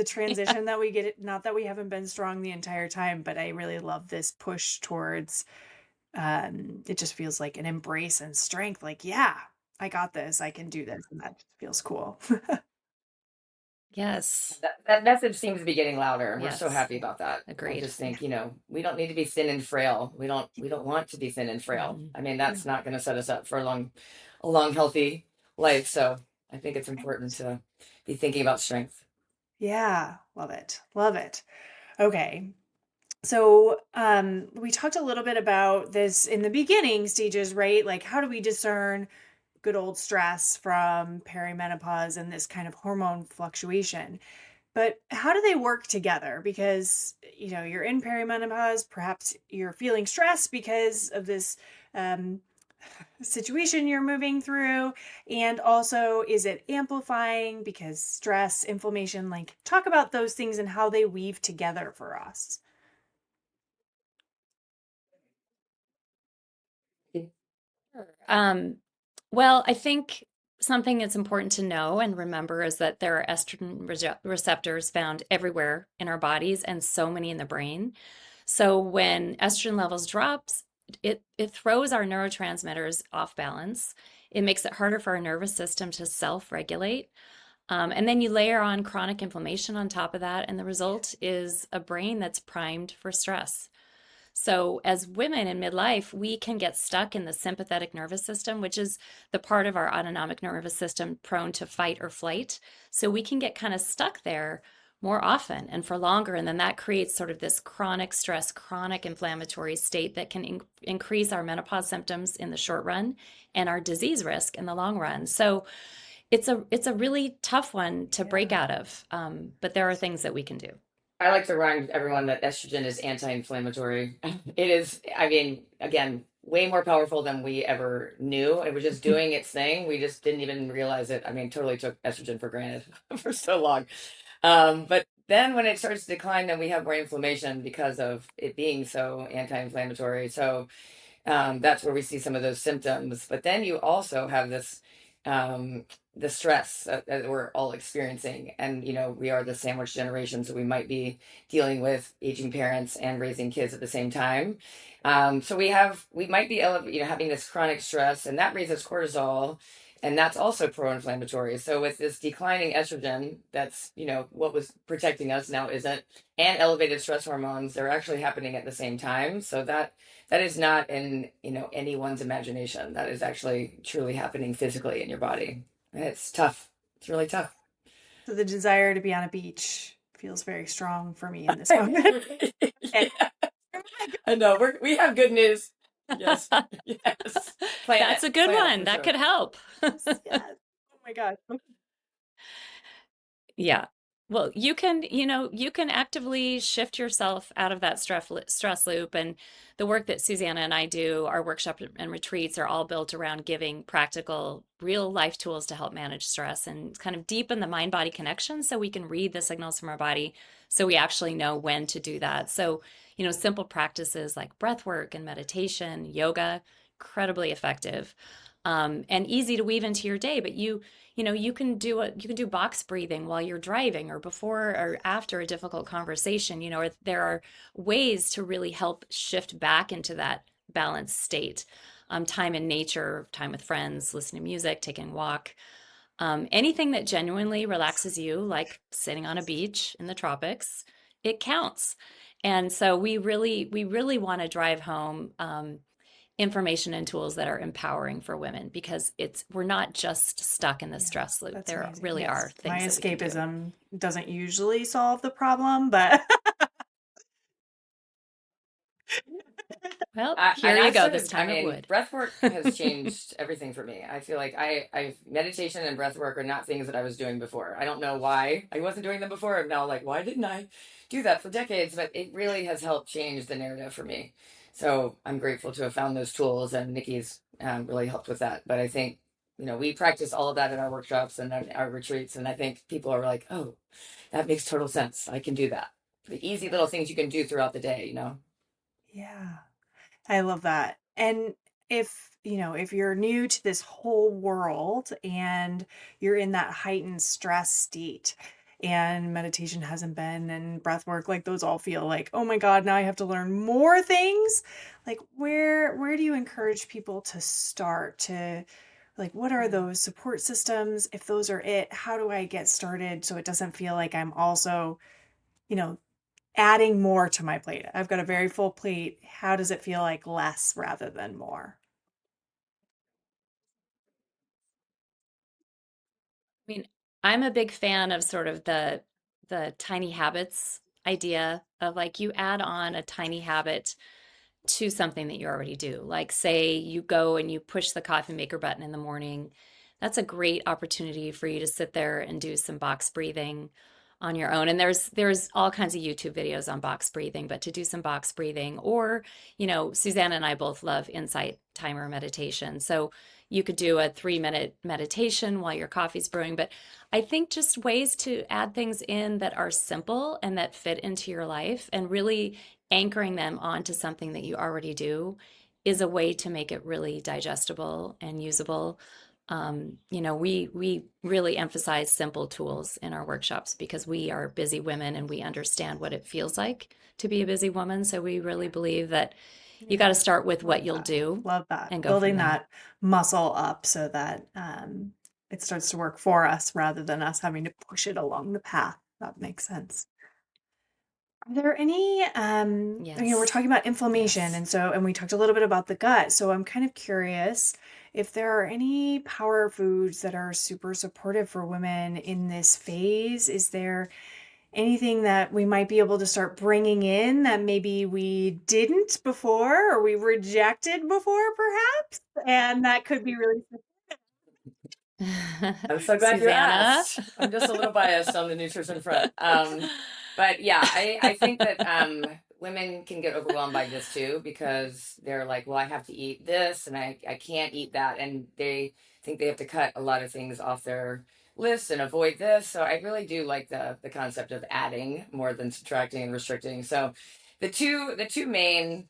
transition that we get. Not that we haven't been strong the entire time, but I really love this push towards it just feels like an embrace and strength. Like, yeah, I got this. I can do this, and that just feels cool. Yes. That message seems to be getting louder, and we're so Yes. happy about that. I Agreed. just think, we don't need to be thin and frail. We don't want to be thin and frail. Mhm. I mean, Yeah. that's not going to set us up for a long, healthy life. So I think it's important to be thinking about strength. Yeah, love it. Love it. Okay. So, we talked a little bit about this in the beginning stages, right? Like, how do we discern good old stress from perimenopause and this kind of hormone fluctuation? But how do they work together? Because, you're in perimenopause, perhaps you're feeling stress because of this um, situation you're moving through. And also, is it amplifying because stress, inflammation, like talk about those things and how they weave together for us. Sure. Well, I think something that's important to know and remember is that there are estrogen receptors found everywhere in our bodies and so many in the brain. So when estrogen levels drops, it throws our neurotransmitters off balance. It makes it harder for our nervous system to self-regulate. And then you layer on chronic inflammation on top of that, and the result is a brain that's primed for stress. So, as women in midlife, we can get stuck in the sympathetic nervous system, which is the part of our autonomic nervous system prone to fight or flight. So, we can get kind of stuck there more often and for longer. And then that creates sort of this chronic stress, chronic inflammatory state that can increase our menopause symptoms in the short run and our disease risk in the long run. So, it's a really tough one to break Yeah. out of, but there are things that we can do. I like to remind everyone that estrogen is anti-inflammatory. It is, I mean, again, way more powerful than we ever knew. It was just doing its thing. We just didn't even realize it. I mean, totally took estrogen for granted for so long. But then when it starts to decline, then we have more inflammation because of it being so anti-inflammatory. So that's where we see some of those symptoms. But then you also have this, the stress that we're all experiencing, and we are the sandwich generation, so we might be dealing with aging parents and raising kids at the same time. So we might be having this chronic stress, and that raises cortisol. And that's also pro-inflammatory. So with this declining estrogen, that's what was protecting us now isn't, and elevated stress hormones, they're actually happening at the same time. So that is not in anyone's imagination. That is actually truly happening physically in your body. And it's tough. It's really tough. So the desire to be on a beach feels very strong for me in this moment. And Yeah, I know. We have good news. Yes, yes. Plan it. That's a good Plan it one. for That sure. could help. yes. Oh my God. Yeah. Well, you can actively shift yourself out of that stress loop. And the work that Susanna and I do, our workshop and retreats are all built around giving practical, real life tools to help manage stress and kind of deepen the mind body connection so we can read the signals from our body so we actually know when to do that. So, simple practices like breath work and meditation, yoga, incredibly effective. And easy to weave into your day, but you can do box breathing while you're driving or before or after a difficult conversation, or there are ways to really help shift back into that balanced state. time in nature, time with friends, listening to music, taking a walk. Anything that genuinely relaxes you, like sitting on a beach in the tropics, it counts. And so we really want to drive home information and tools that are empowering for women because we're not just stuck in the Yeah, stress loop. that's There amazing. really are Yes, my things that we can do. escapism doesn't usually solve the problem, but Well, And here you I've go. This started, I time it mean, would. breath work has changed everything for me. I feel like meditation and breath work are not things that I was doing before. I don't know why I wasn't doing them before. I'm now like, why didn't I do that for decades? But it really has helped change the narrative for me. So I'm grateful to have found those tools, and Nikki's really helped with that. But I think, we practice all of that in our workshops and at our retreats. And I think people are like, oh, that makes total sense. I can do that. The easy little things you can do throughout the day. yeah, I love that. And if you're new to this whole world and you're in that heightened stress state and meditation hasn't been and breath work, like those all feel like, oh my God, now I have to learn more things. Like where do you encourage people to start to like what are those support systems? If those are it, how do I get started so it doesn't feel like I'm also, you know, adding more to my plate? I've got a very full plate. How does it feel like less rather than more? I mean, I'm a big fan of sort of the tiny habits idea of like you add on a tiny habit to something that you already do. Like say you go and you push the coffee maker button in the morning. That's a great opportunity for you to sit there and do some box breathing on your own. And there's all kinds of YouTube videos on box breathing, but to do some box breathing or, Susanna and I both love insight timer meditation. So you could do a 3-minute meditation while your coffee's brewing, but I think just ways to add things in that are simple and that fit into your life and really anchoring them onto something that you already do is a way to make it really digestible and usable. We really emphasize simple tools in our workshops because we are busy women and we understand what it feels like to be a busy woman. So we really believe that you got Yeah, to start with what love you'll that. do Love that. and go from Building there. that muscle up so that it starts to work for us rather than us having to push it along the path. That makes sense. Are there any, we're Yes. talking about inflammation Yes. and we talked a little bit about the gut. So I'm kind of curious if there are any power foods that are super supportive for women in this phase. Is there anything that we might be able to start bringing in that maybe we didn't before or we rejected before, perhaps? And that could be really. I'm so glad you Susanna. asked. I'm just a little biased on the nutrition front. But yeah, I think that women can get overwhelmed by this too because they're like, well, I have to eat this and I can't eat that. And they think they have to cut a lot of things off their list and avoid this. So I really do like the concept of adding more than subtracting and restricting. So the two main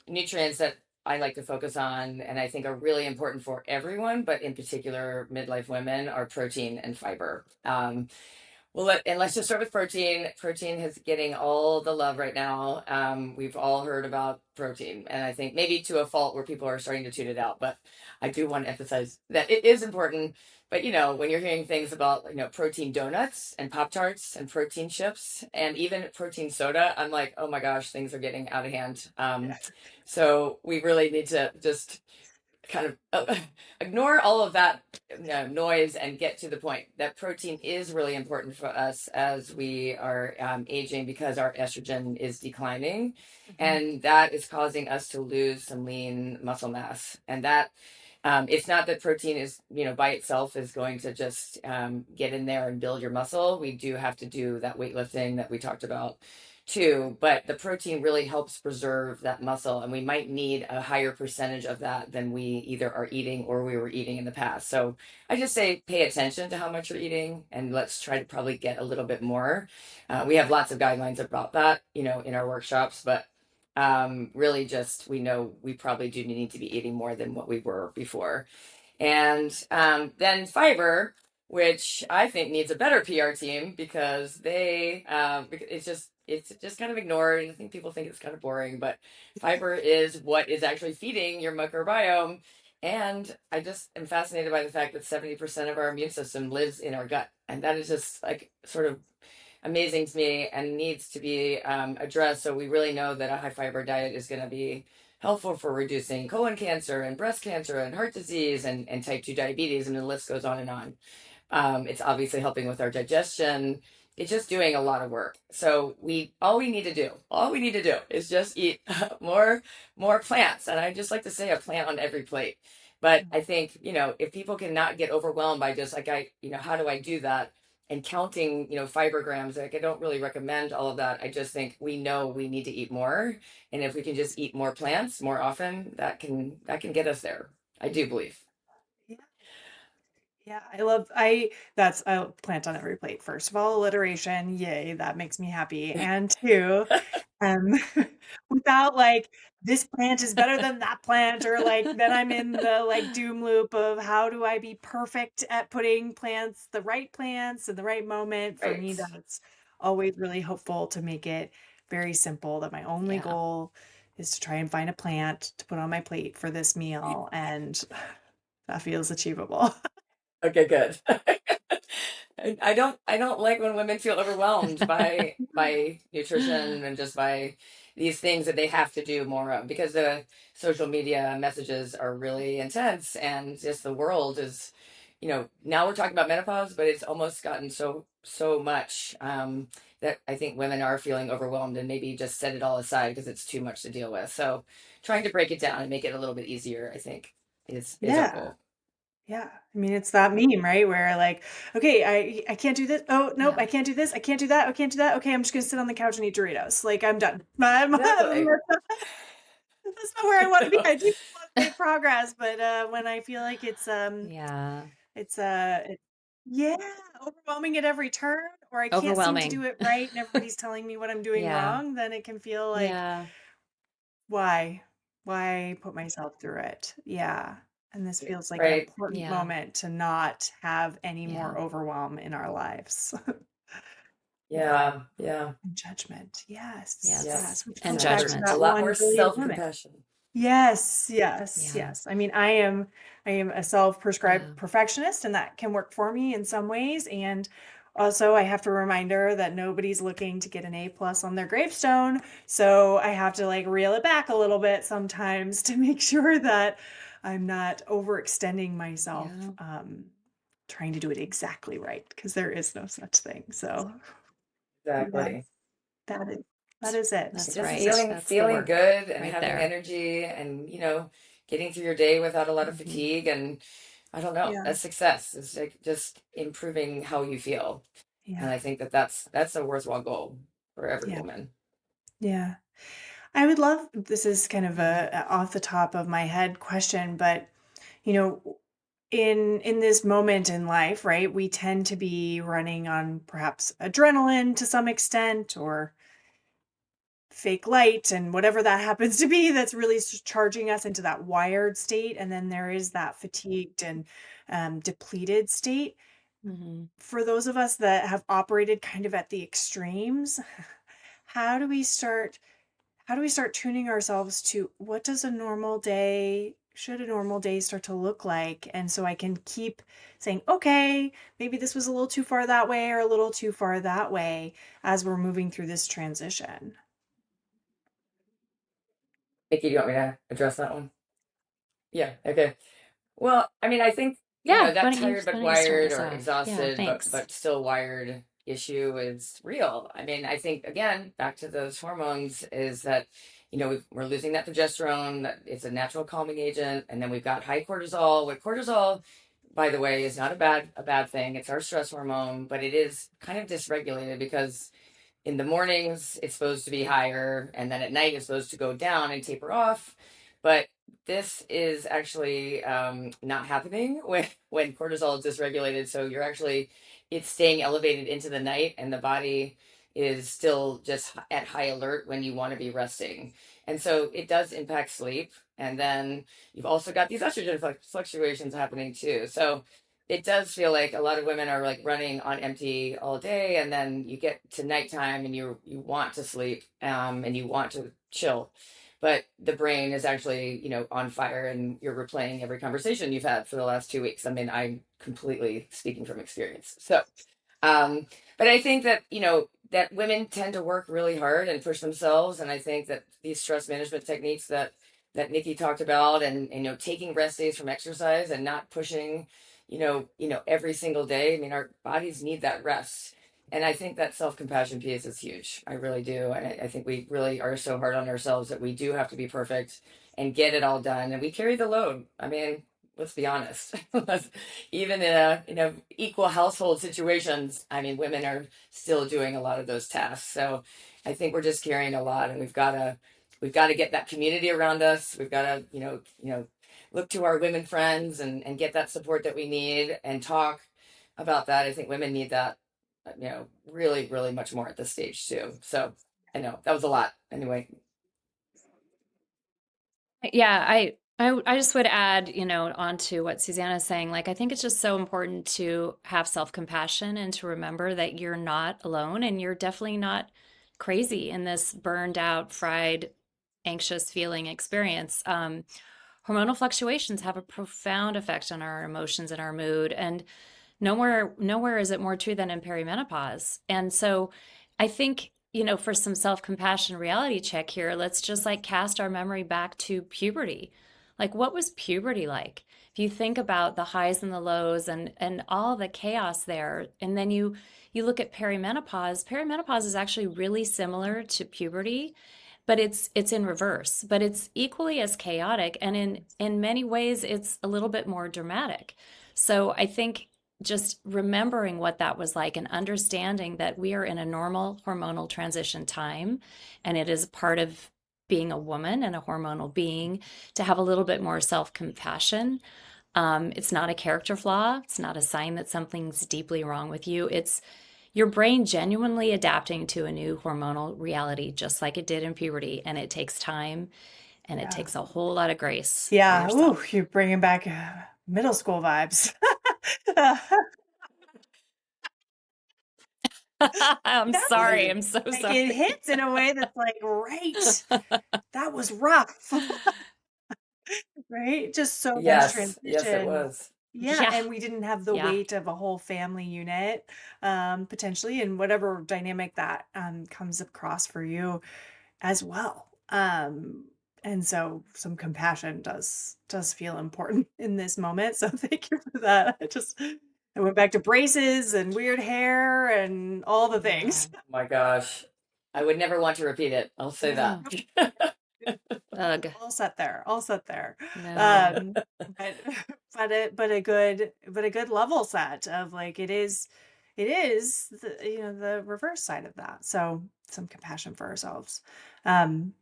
nutrients that I like to focus on and I think are really important for everyone, but in particular midlife women, are protein and fiber. Let's just start with protein. Protein is getting all the love right now. We've all heard about protein, and I think maybe to a fault where people are starting to tune it out. But I do want to emphasize that it is important. But when you're hearing things about protein donuts and Pop Tarts and protein chips and even protein soda, I'm like, oh my gosh, things are getting out of hand. So we really need to just kind of ignore all of that noise and get to the point that protein is really important for us as we are aging because our estrogen is declining Mhm. and that is causing us to lose some lean muscle mass and that it's not that protein is by itself is going to just get in there and build your muscle. We do have to do that weightlifting that we talked about too, but the protein really helps preserve that muscle and we might need a higher percentage of that than we either are eating or we were eating in the past. So I just say pay attention to how much you're eating and let's try to probably get a little bit more. We have lots of guidelines about that in our workshops, but really just we know we probably do need to be eating more than what we were before. And then fiber, which I think needs a better PR team because it's just kind of ignored. I think people think it's kind of boring, but fiber is what is actually feeding your microbiome. And I just am fascinated by the fact that 70% of our immune system lives in our gut. And that is just like sort of amazing to me and needs to be addressed. So we really know that a high fiber diet is going to be helpful for reducing colon cancer and breast cancer and heart disease and type 2 diabetes, and the list goes on and on. It's obviously helping with our digestion. It's just doing a lot of work. So all we need to do is just eat more plants. And I just like to say a plant on every plate. But I think, if people cannot get overwhelmed by just like how do I do that? And counting, fiber grams, like I don't really recommend all of that. I just think we know we need to eat more. And if we can just eat more plants more often, that can get us there. I do believe. Yeah. Yeah, that's I plant on every plate. First of all, alliteration, yay, that makes me happy. And two, um, without like this plant is better than that plant, or like then I'm in the like doom loop of how do I be perfect at putting the right plants in the right moment. For Right. me, that's always really hopeful to make it very simple, that my only Yeah. goal is to try and find a plant to put on my plate for this meal, and that feels achievable. Okay, good. I don't like when women feel overwhelmed by nutrition and just by these things that they have to do more of because the social media messages are really intense and just the world is, now we're talking about menopause, but it's almost gotten so much that I think women are feeling overwhelmed and maybe just set it all aside because it's too much to deal with. So trying to break it down and make it a little bit easier, I think, is our Yeah. goal. Yeah. I mean, it's that meme, right? Where like, okay, I can't do this. Oh, nope, Yeah. I can't do this. I can't do that. I can't do that. Okay, I'm just gonna sit on the couch and eat Doritos. Like I'm done. Exactly. That's not where I want to be. I do want to make progress, but when I feel like Yeah. it's yeah, overwhelming at every turn, or I can't seem to do Overwhelming. it right and everybody's telling me what I'm doing Yeah. wrong, then it can feel like Yeah. why? Why put myself through it? Yeah. And this feels like an Right. important Yeah. moment to not have any Yeah. more overwhelm in our lives. Yeah. Yeah. Yeah. And judgment. Yes. Yes. Yes. Yes. Which And comes back to Exactly. A judgment. that lot one more billion women. self-compassion. Yes, yes, Yeah. yes. I mean, I am a self-prescribed Yeah. perfectionist, and that can work for me in some ways. And also, I have to remind her that nobody's looking to get an A+ on their gravestone. So I have to like reel it back a little bit sometimes to make sure that I'm not overextending myself, Yeah. trying to do it exactly right, because there is no such thing. So yes, Exactly. that is that is it. That's Just So right. feeling That's the feeling work good and right having there. energy and getting through your day without a lot of Hmm. fatigue and I don't know. yeah, That's success. It's like just improving how you feel. And yeah, I think that that's a worthwhile goal for every yeah, woman. yeah. I would love, this is kind of Yeah. a off the top of my head question, but you know, in this moment in life, right, we tend to be running on perhaps adrenaline to some extent, or fake light, and whatever that happens to be, that's really charging us into that wired state. And then there is that fatigued and depleted state. Hmm. For those of us that have operated kind of at the extremes, how do we start how do we start tuning ourselves to what does a normal day should a normal day start to look like? And so I can keep saying, okay, maybe this was a little too far that way or a little too far that way as we're moving through this transition. Nikki, do you want me to address that one? Yeah, okay. Well, I mean, I think, Yeah. that tired Why but don't you start wired us or off? Yeah. exhausted but Thanks. but still wired issue is real. I mean, I think again, back to those hormones is that, we're losing that progesterone, that it's a natural calming agent, and then we've got high cortisol. With cortisol, by the way, is not a bad thing. It's our stress hormone, but it is kind of dysregulated because in the mornings it's supposed to be higher and then at night it's supposed to go down and taper off, but this is actually not happening when cortisol is dysregulated, so it's staying elevated into the night and the body is still just at high alert when you want to be resting, and so it does impact sleep, and then you've also got these estrogen fluctuations happening too. So it does feel like a lot of women are like running on empty all day, and then you get to nighttime and you want to sleep, and you want to chill, but the brain is actually, on fire, and you're replaying every conversation you've had for the last 2 weeks. I mean, I'm completely speaking from experience. So um, but I think that, that women tend to work really hard and push themselves. And I think that these stress management techniques that Nikki talked about, and, taking rest days from exercise and not pushing, every single day. I mean, our bodies need that rest. And I think that self-compassion piece is huge. I really do. And I think we really are so hard on ourselves that we do have to be perfect and get it all done. And we carry the load. I mean, let's be honest. Even in a equal household situations, I mean, women are still doing a lot of those tasks. So I think we're just carrying a lot, and we've got to get that community around us. We've got to, look to our women friends, and get that support that we need, and talk about that. I think women need that, really, really much more at this stage too. So I know that was a lot. Anyway. Yeah, I just would add, onto what Susanna's saying. Like, I think it's just so important to have self-compassion and to remember that you're not alone, and you're definitely not crazy in this burned out, fried, anxious feeling experience. Hormonal fluctuations have a profound effect on our emotions and our mood, and nowhere is it more true than in perimenopause. And so I think, for some self-compassion reality check here, let's just like cast our memory back to puberty. Like, what was puberty like? If you think about the highs and the lows and all the chaos there, and then you look at perimenopause is actually really similar to puberty, but it's in reverse, but it's equally as chaotic, and in many ways it's a little bit more dramatic. So I think just remembering what that was like and understanding that we are in a normal hormonal transition time, and it is part of being a woman and a hormonal being to have a little bit more self-compassion. It's not a character flaw. It's not a sign that something's deeply wrong with you. It's your brain genuinely adapting to a new hormonal reality, just like it did in puberty. And it takes time, and it takes a whole lot of grace for Yeah. Ooh, yourself. you're bringing back middle school vibes. I'm Yeah, sorry. I'm so like it sorry. hits in a way that's like, right, that was rough, right? Just so much Yes, it transition. was. Yeah, Yeah. and we didn't have the Yeah. weight of a whole family unit, potentially, and whatever dynamic that comes across for you as well. And so some compassion does feel important in this moment. So thank you for that. I went back to braces and weird hair and all the things. Yeah. Oh my gosh. I would never want to repeat it. I'll say that. Oh, ugh. All set there. No. Um, but but a good level set of like it is the the reverse side of that. So some compassion for ourselves. Um,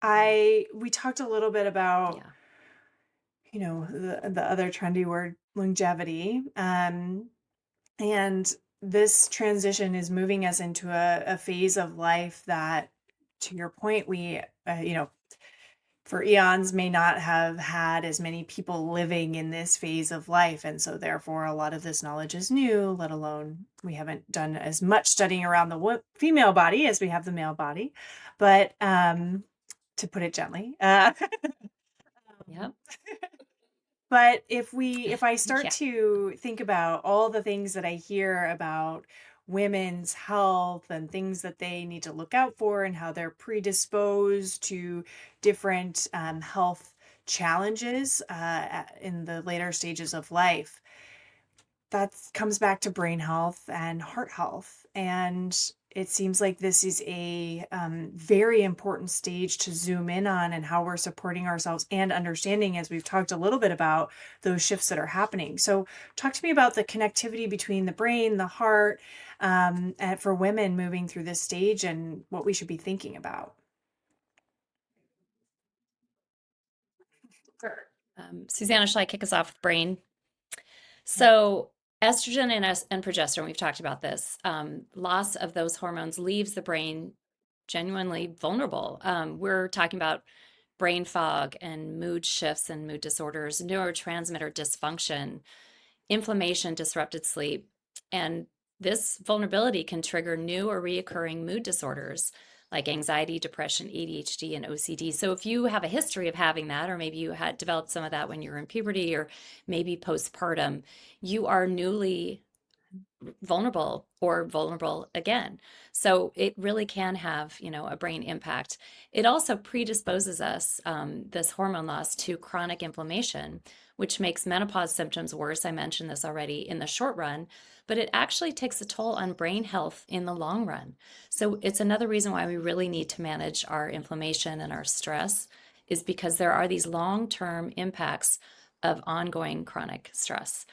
I we talked a little bit about Yeah. the other trendy word longevity. And this transition is moving us into a phase of life that, to your point, we for eons may not have had as many people living in this phase of life. And so, therefore, a lot of this knowledge is new, let alone we haven't done as much studying around the female body as we have the male body. But to put it gently, Yep. but if I start Yeah. to think about all the things that I hear about women's health and things that they need to look out for and how they're predisposed to different health challenges in the later stages of life, that comes back to brain health and heart health. And it seems like this is a very important stage to zoom in on, and how we're supporting ourselves and understanding, as we've talked a little bit about those shifts that are happening. So, talk to me about the connectivity between the brain, the heart, and for women moving through this stage, and what we should be thinking about. Sure. Susanna, shall I kick us off with brain? So estrogen and progesterone, we've talked about this. Loss of those hormones leaves the brain genuinely vulnerable. We're talking about brain fog and mood shifts and mood disorders, neurotransmitter dysfunction, inflammation, disrupted sleep, and this vulnerability can trigger new or reoccurring mood disorders like anxiety, depression, ADHD, and OCD. So if you have a history of having that, or maybe you had developed some of that when you were in puberty, or maybe postpartum, you are newly vulnerable or vulnerable again. So it really can have, a brain impact. It also predisposes us, this hormone loss, to chronic inflammation, which makes menopause symptoms worse. I mentioned this already in the short run, but it actually takes a toll on brain health in the long run. So it's another reason why we really need to manage our inflammation and our stress, is because there are these long-term impacts of ongoing chronic stress.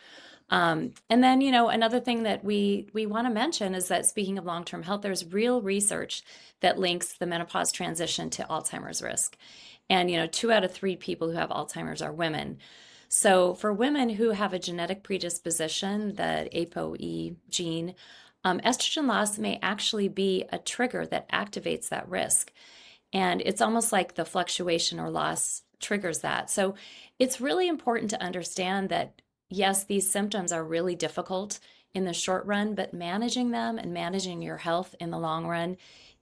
And then, another thing that we want to mention is that, speaking of long-term health, there's real research that links the menopause transition to Alzheimer's risk. And, 2 out of 3 people who have Alzheimer's are women. So for women who have a genetic predisposition, the ApoE gene, estrogen loss may actually be a trigger that activates that risk. And it's almost like the fluctuation or loss triggers that. So it's really important to understand that, yes, these symptoms are really difficult in the short run, but managing them and managing your health in the long run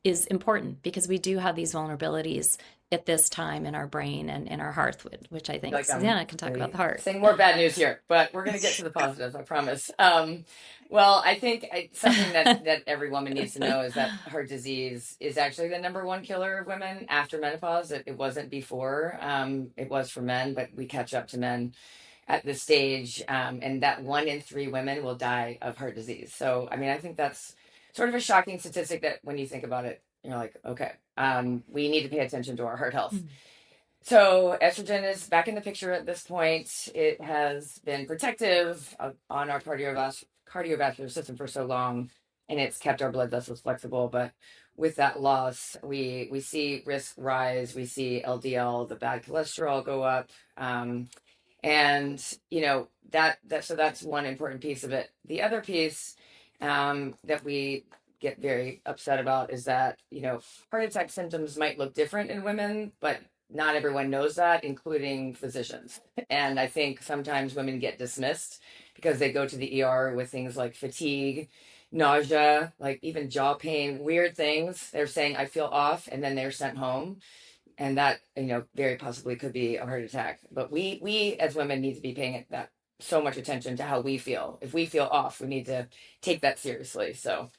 is important, because we do have these vulnerabilities at this time in our brain and in our heart, which I think Like Susannah can talk about the heart. saying more bad news here, but we're going to get to the positives, I promise. Well, I think something that every woman needs to know is that heart disease is actually the #1 killer of women after menopause. It wasn't before. It was for men, but we catch up to men at this stage, and that 1 in 3 women will die of heart disease. So, I mean, I think that's sort of a shocking statistic that when you think about it, you're like, okay, we need to pay attention to our heart health. So estrogen is back in the picture at this point. It has been protective on our cardiovascular system for so long, and it's kept our blood vessels flexible. But with that loss, we see risk rise. We see LDL, the bad cholesterol, go up. And so that's one important piece of it. The other piece that we get very upset about is that heart attack symptoms might look different in women, but not everyone knows that, including physicians. And I think sometimes women get dismissed because they go to the ER with things like fatigue, nausea, like even jaw pain, weird things. They're saying, I feel off, and then they're sent home. And that, very possibly could be a heart attack. But we as women need to be paying that so much attention to how we feel. If we feel off, we need to take that seriously. So,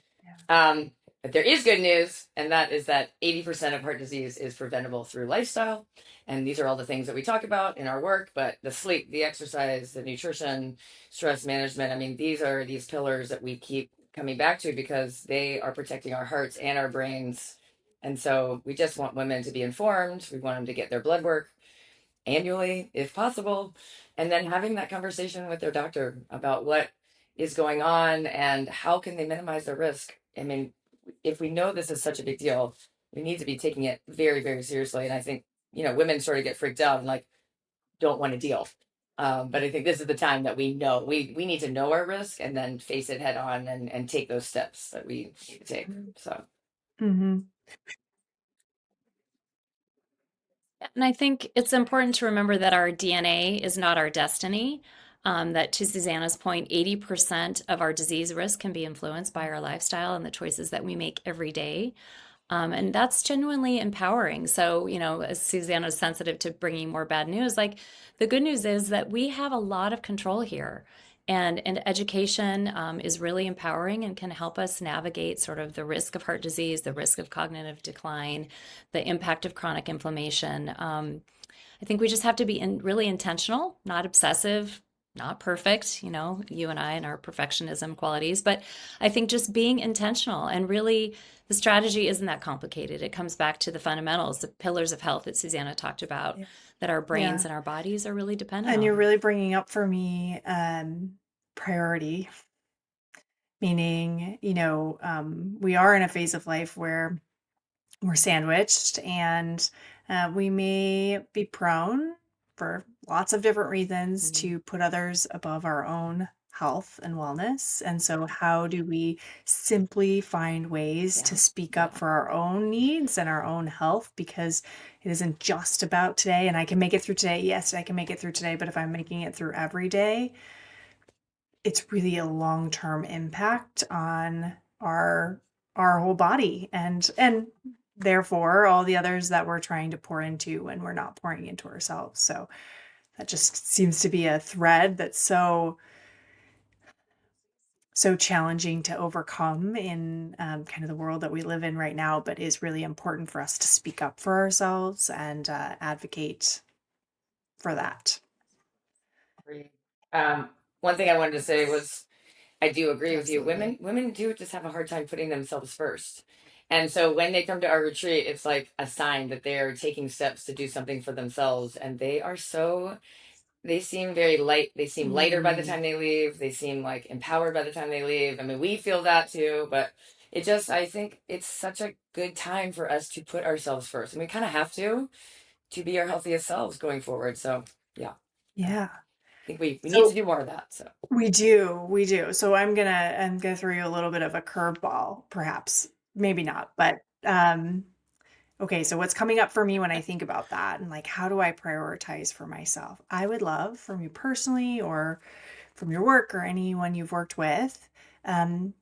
but there is good news, and that is that 80% of heart disease is preventable through lifestyle. And these are all the things that we talk about in our work, but the sleep, the exercise, the nutrition, stress management, I mean, these are these pillars that we keep coming back to because they are protecting our hearts and our brains. And so we just want women to be informed. We want them to get their blood work annually, if possible, and then having that conversation with their doctor about what is going on and how can they minimize their risk. I mean, if we know this is such a big deal, we need to be taking it very, very seriously. And I think, women sort of get freaked out and like don't want to deal. But I think this is the time that we know we need to know our risk and then face it head on and take those steps that we need to take. So. Mm-hmm. And I think it's important to remember that our DNA is not our destiny. That, to Susannah's point, 80% of our disease risk can be influenced by our lifestyle and the choices that we make every day. And that's genuinely empowering. So, as Susannah's sensitive to bringing more bad news, like, the good news is that we have a lot of control here. And education is really empowering and can help us navigate sort of the risk of heart disease, the risk of cognitive decline, the impact of chronic inflammation. I think we just have to be really intentional, not obsessive, not perfect, you and I and our perfectionism qualities, but I think just being intentional, and really the strategy isn't that complicated. It comes back to the fundamentals, the pillars of health that Susannah talked about, that our brains and our bodies are really dependent And on. you're really bringing up for me priority, meaning, we are in a phase of life where we're sandwiched, and we may be prone, for lots of different reasons, to put others above our own health and wellness. And so how do we simply find ways to speak up for our own needs and our own health? Because it isn't just about today, and I can make it through today. Yes, I can make it through today, but if I'm making it through every day, it's really a long-term impact on our our whole body and therefore all the others that we're trying to pour into when we're not pouring into ourselves. So that just seems to be a thread that's so challenging to overcome in kind of the world that we live in right now, but is really important for us to speak up for ourselves and advocate for that. Agreed. One thing I wanted to say was I do agree with you. Absolutely. Women do just have a hard time putting themselves first. And so when they come to our retreat, it's like a sign that they're taking steps to do something for themselves. And they seem very light. They seem lighter by the Mm. time they leave. They seem like empowered by the time they leave. I mean, we feel that too, but I think it's such a good time for us to put ourselves first. And we kind of have to be our healthiest selves going forward. So yeah, I Yeah. think we need to So do more of that. So we do. So I'm gonna throw you a little bit of a curveball, perhaps. Maybe not, but okay, so what's coming up for me when I think about that and like how do I prioritize for myself? I would love from you personally or from your work or anyone you've worked with, um,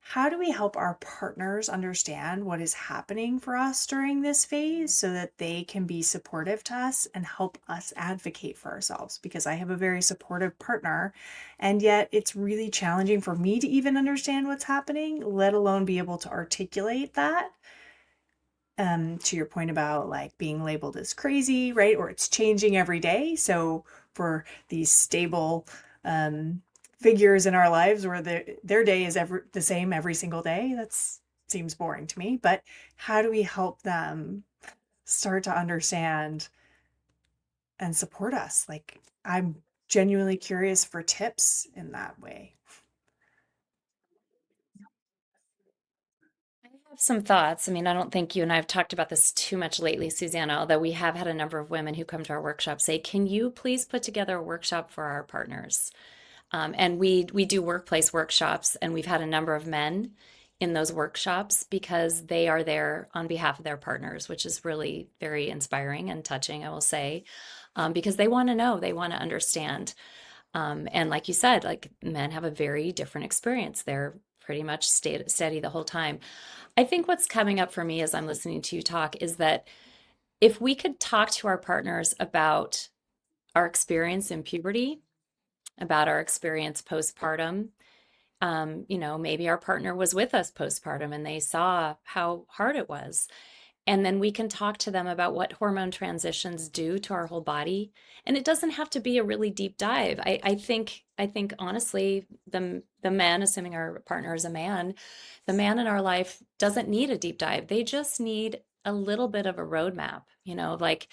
how do we help our partners understand what is happening for us during this phase so that they can be supportive to us and help us advocate for ourselves? Because I have a very supportive partner, and yet it's really challenging for me to even understand what's happening, let alone be able to articulate that. To your point about like being labeled as crazy, right? Or it's changing every day. So for these stable figures in our lives where their day is the same every single day, that's seems boring to me. But how do we help them start to understand and support us? Like I'm genuinely curious for tips in that way. I have some thoughts. I mean, I don't think you and I have talked about this too much lately, Susanna, although we have had a number of women who come to our workshop say, can you please put together a workshop for our partners? And we do workplace workshops, and we've had a number of men in those workshops because they are there on behalf of their partners, which is really very inspiring and touching, I will say, because they want to know, they want to understand. And like you said, like men have a very different experience. They're pretty much steady the whole time. I think what's coming up for me as I'm listening to you talk is that if we could talk to our partners about our experience in puberty, about our experience postpartum, maybe our partner was with us postpartum and they saw how hard it was. And then we can talk to them about what hormone transitions do to our whole body. And it doesn't have to be a really deep dive. I think honestly, the man, assuming our partner is a man, the man in our life doesn't need a deep dive. They just need a little bit of a roadmap, like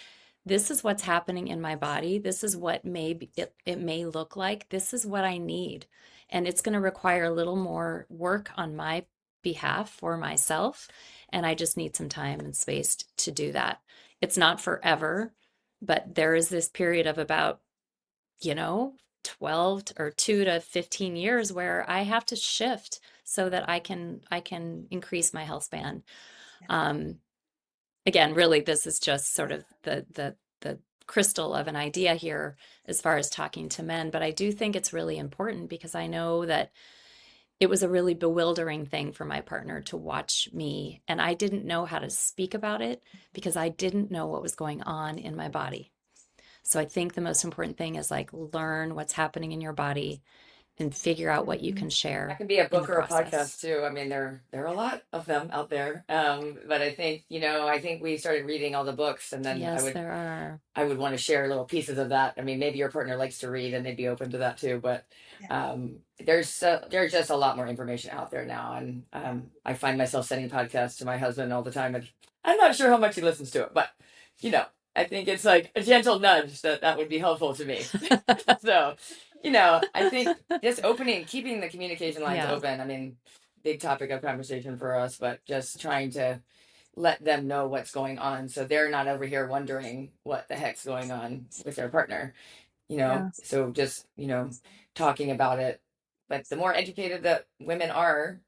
this is what's happening in my body. This is what it may look like. This is what I need. And it's going to require a little more work on my behalf for myself, and I just need some time and space to do that. It's not forever, but there is this period of about, you know, 12 or 2 to 15 years where I have to shift so that I can increase my health span. Um, Again, really, this is just sort of the crystal of an idea here as far as talking to men, but I do think it's really important because I know that it was a really bewildering thing for my partner to watch me, and I didn't know how to speak about it because I didn't know what was going on in my body. So I think the most important thing is like learn what's happening in your body and figure out what you Mhm. can that share can be a in the book or a process. podcast too. I mean, there are a lot of them out there. But I think, I think we started reading all the books, and then Yes, there are. I would want to share little pieces of that. I mean, maybe your partner likes to read and they'd be open to that too. But Yeah. there's just a lot more information out there now, and I find myself sending podcasts to my husband all the time, and I'm not sure how much he listens to it, but you know, I think it's like a gentle nudge that would be helpful to me. So, I think just keeping the communication lines Yeah. open. I mean, big topic of conversation for us, but just trying to let them know what's going on so they're not over here wondering what the heck's going on with their partner. Yeah. So just talking about it, but the more educated that women are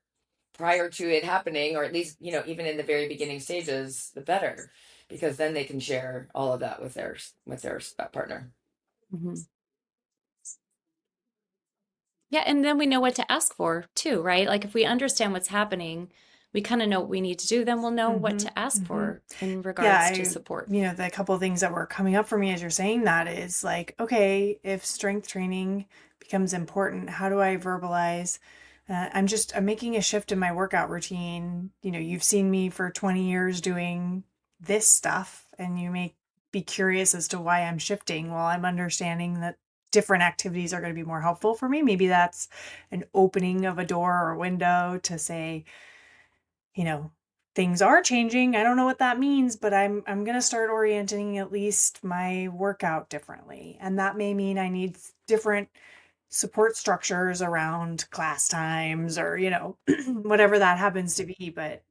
prior to it happening, or at least even in the very beginning stages, the better, because then they can share all of that with their partner. Mhm. Yeah, and then we know what to ask for too, right? Like if we understand what's happening, we kind of know what we need to do, then we'll know what Mm-hmm. to ask Mm-hmm. for in Yeah, regards to support. the couple of things that were coming up for me as you're saying that is like, okay, if strength training becomes important, how do I verbalize? I'm making a shift in my workout routine. You've seen me for 20 years doing this stuff, and you may be curious as to why I'm shifting. Well, I'm understanding that different activities are going to be more helpful for me. Maybe that's an opening of a door or a window to say, you know, things are changing. I don't know what that means, but I'm going to start orienting at least my workout differently. And that may mean I need different support structures around class times or, whatever that happens to be. But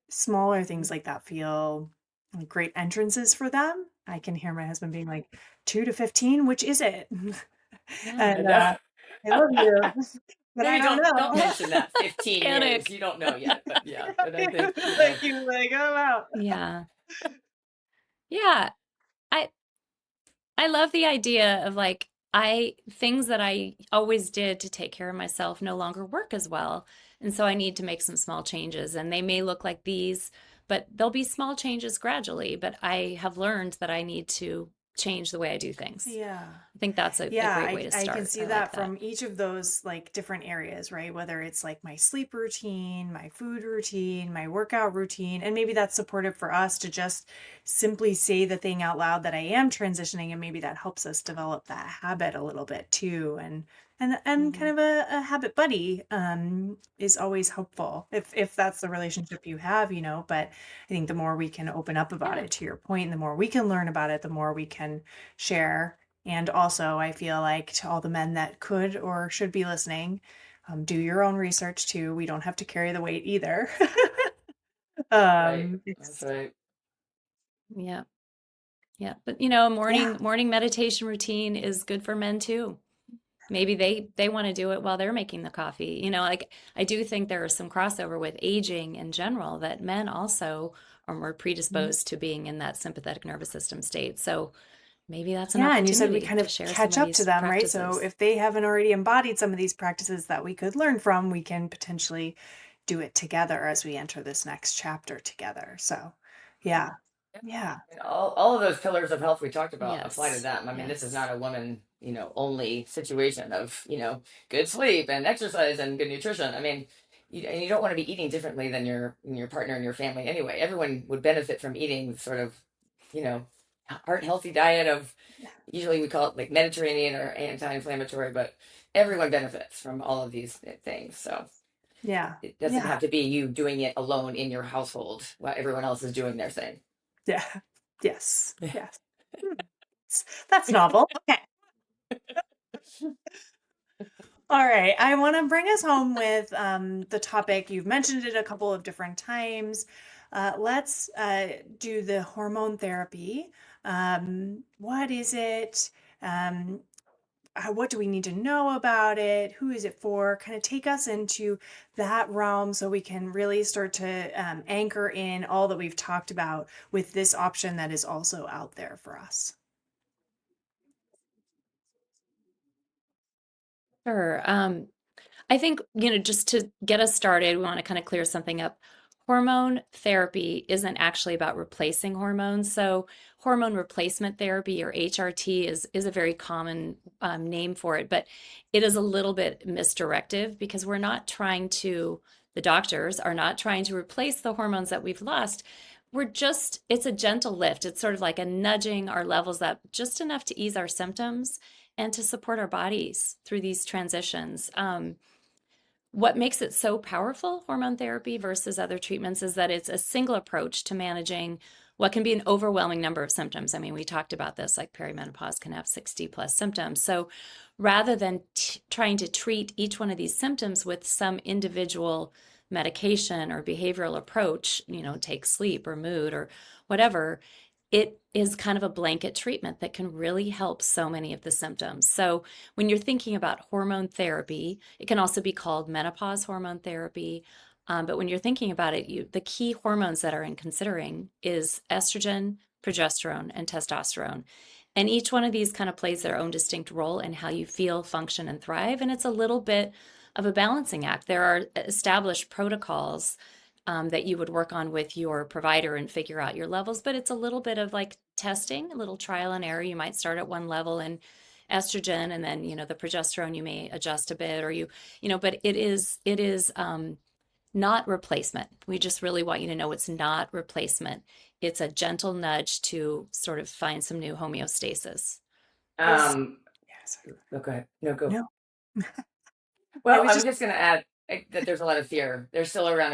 smaller things like that feel like great entrances for them. I can hear my husband being like, 2 to 15, which is it? Yeah. And I love you, but I Maybe don't don't know. mention that 15 years. Panic. You don't know yet, but yeah. But I think, Like you like, oh wow. Yeah. Yeah. I I love the idea of like things that I always did to take care of myself no longer work as well. And so I need to make some small changes and they may look like these, but there'll be small changes gradually, but I have learned that I need to change the way I do things. Yeah. I think that's a Yeah, great I way to I can start. see I like that that. from each of those like different areas, right? Whether it's like my sleep routine, my food routine, my workout routine, and maybe that's supportive for us to just simply say the thing out loud that I am transitioning, and maybe that helps us develop that habit a little bit too. And kind Mhm. of a habit buddy is always helpful if that's the relationship you have, but I think the more we can open up about Yeah. it, to your point, and the more we can learn about it, the more we can share. And also, I feel like to all the men that could or should be listening, do your own research too. We don't have to carry the weight either. right. That's It's, right. Yeah. Yeah. But you know, a yeah, morning meditation routine is good for men too. Maybe they want to do it while they're making the coffee. You know, like I do think there is some crossover with aging in general that men also are more Mhm. predisposed to being in that sympathetic nervous system state. So maybe that's an Yeah. And you said we opportunity kind to of share some catch of up to these them, right? So practices. if they haven't already embodied some of these practices that we could learn from, we can potentially do it together as we enter this next chapter together. So, yeah, Yeah. yeah, And all of those pillars of health we talked about apply to Yes. them. I mean, this is Yes. not a woman, only situation of, good sleep and exercise and good nutrition. I mean, and you don't want to be eating differently than your partner and your family anyway. Everyone would benefit from eating sort of, you know, heart healthy diet of, usually we call it like Mediterranean or anti-inflammatory, but everyone benefits from all of these things. So yeah, it doesn't yeah, have to be you doing it alone in your household while everyone else is doing their thing. yeah, yes, yes. Hmm. That's novel. Okay. All right. I want to bring us home with the topic. You've mentioned it a couple of different times. Let's do the hormone therapy. What is it? Um, what do we need to know about it? Who is it for? Kind of take us into that realm so we can really start to anchor in all that we've talked about with this option that is also out there for us. Sure. I think, you know, just to get us started, we want to kind of clear something up. Hormone therapy isn't actually about replacing hormones. So, hormone replacement therapy or HRT is a very common name for it, but it is a little bit misdirective because the doctors are not trying to replace the hormones that we've lost. It's a gentle lift. It's sort of like a nudging our levels up just enough to ease our symptoms and to support our bodies through these transitions. What makes it so powerful, hormone therapy versus other treatments, is that it's a single approach to managing what can be an overwhelming number of symptoms. I mean, we talked about this, like perimenopause can have 60 plus symptoms. So rather than trying to treat each one of these symptoms with some individual medication or behavioral approach, you know, take sleep or mood or whatever, it is kind of a blanket treatment that can really help so many of the symptoms. So when you're thinking about hormone therapy, it can also be called menopause hormone therapy. But when you're thinking about it, the key hormones that are in considering is estrogen, progesterone, and testosterone. And each one of these kind of plays their own distinct role in how you feel, function, and thrive. And it's a little bit of a balancing act. There are established protocols that you would work on with your provider and figure out your levels, but it's a little bit of like testing, a little trial and error. You might start at one level in estrogen, and then, the progesterone, you may adjust a bit, or but it is not replacement. We just really want you to know it's not replacement. It's a gentle nudge to sort of find some new homeostasis. Yes. Oh, go ahead. No, go. No. Well, was I was just just going to add that there's a lot of fear. There's still a lot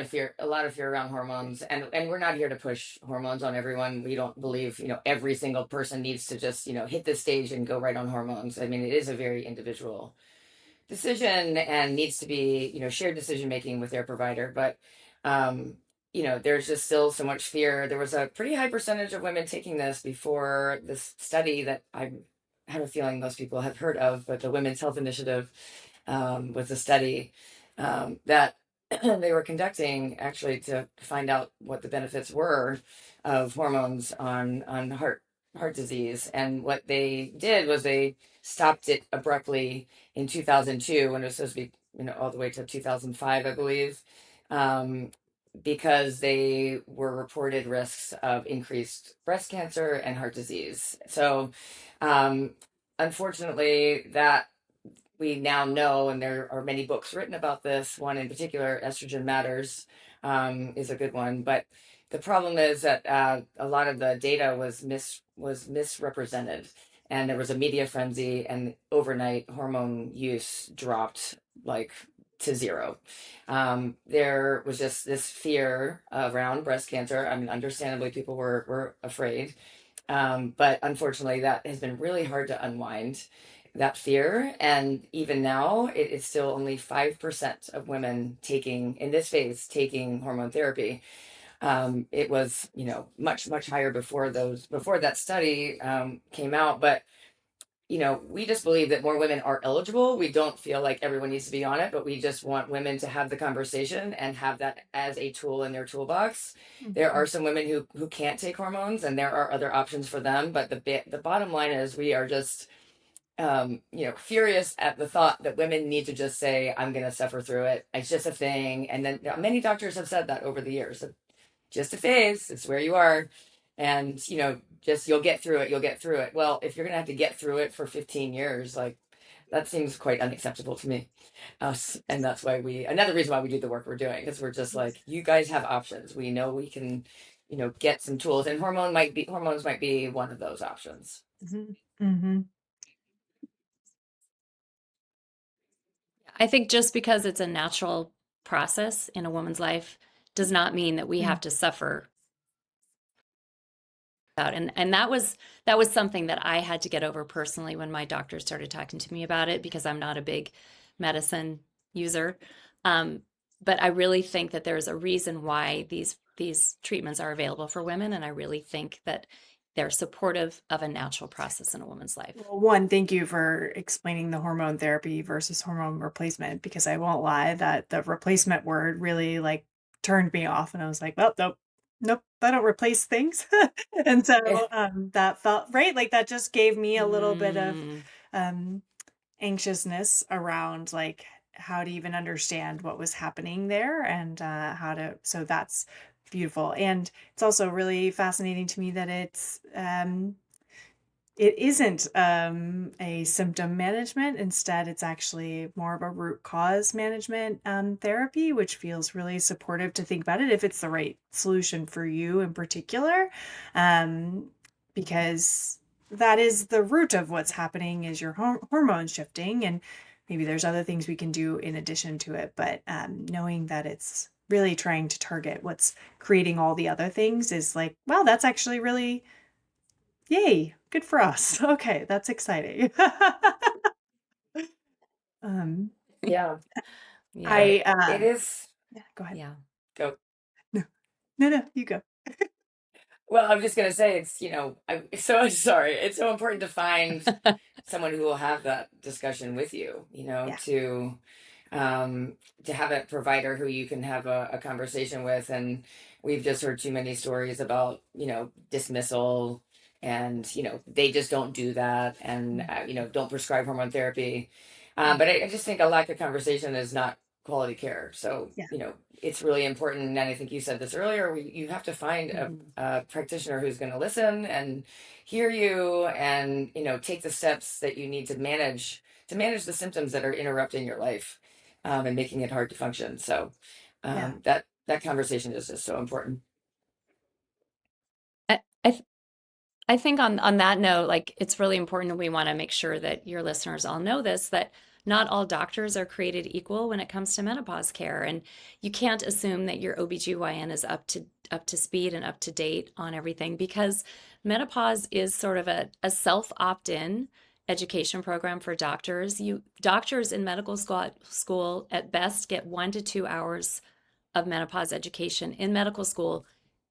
of fear around hormones, and we're not here to push hormones on everyone. We don't believe, every single person needs to just, hit this stage and go right on hormones. I mean, it is a very individual decision and needs to be, shared decision making with their provider. But, there's just still so much fear. There was a pretty high percentage of women taking this before this study that I have a feeling most people have heard of, but the Women's Health Initiative was a study that they were conducting actually to find out what the benefits were of hormones on heart disease. And what they did was they stopped it abruptly in 2002 when it was supposed to be, all the way to 2005, I believe, because they were reported risks of increased breast cancer and heart disease. So, unfortunately, that we now know, and there are many books written about this. One in particular, Estrogen Matters, is a good one. But the problem is that a lot of the data was misrepresented, and there was a media frenzy, and overnight hormone use dropped like to zero. There was just this fear around breast cancer. I mean, understandably, people were afraid, but unfortunately, that has been really hard to unwind that fear. And even now, it is still only 5% of women in this phase, taking hormone therapy. It was, much, much higher before that study came out. But, we just believe that more women are eligible. We don't feel like everyone needs to be on it, but we just want women to have the conversation and have that as a tool in their toolbox. There are some women who can't take hormones, and there are other options for them. But the bottom line is we are just furious at the thought that women need to just say, I'm going to suffer through it. It's just a thing. And then many doctors have said that over the years. Just a phase. It's where you are. And, just you'll get through it. You'll get through it. Well, if you're going to have to get through it for 15 years, like that seems quite unacceptable to me. And that's why another reason why we do the work we're doing, because we're just like, you guys have options. We know we can, get some tools, and hormones might be one of those options. I think just because it's a natural process in a woman's life does not mean that we have to suffer out. And that was something that I had to get over personally when my doctor started talking to me about it, because I'm not a big medicine user. But I really think that there's a reason why these treatments are available for women, and I really think that they're supportive of a natural process in a woman's life. Well, one, thank you for explaining the hormone therapy versus hormone replacement, because I won't lie that the replacement word really like turned me off, and I was like, well, nope, I don't replace things. And so that felt right. Like that just gave me a little bit of anxiousness around like how to even understand what was happening there, and so that's beautiful. And it's also really fascinating to me that it isn't a symptom management. Instead, it's actually more of a root cause management therapy, which feels really supportive to think about it if it's the right solution for you in particular, because that is the root of what's happening is your hormone shifting, and maybe there's other things we can do in addition to it. But knowing that it's really trying to target what's creating all the other things is like, wow, that's actually really, yay, good for us. Okay, that's exciting. Yeah. Yeah. It is. Go ahead. Yeah. Go. No, you go. Well, I'm just gonna say I'm so sorry. It's so important to find someone who will have that discussion with you. Yeah. To have a provider who you can have a conversation with. And we've just heard too many stories about dismissal and they just don't do that, and don't prescribe hormone therapy. But I just think a lack of conversation is not quality care. So Yeah. it's really important, and I think you said this earlier, you have to find a practitioner who's going to listen and hear you, and take the steps that you need to manage the symptoms that are interrupting your life, and making it hard to function. So Yeah. that conversation is just so important. I, I, th- I think on that note, like it's really important and we want to make sure that your listeners all know this, that not all doctors are created equal when it comes to menopause care. And you can't assume that your OBGYN is up to speed and up to date on everything, because menopause is sort of a self opt-in education program for doctors. Doctors in medical school at best get 1 to 2 hours of menopause education in medical school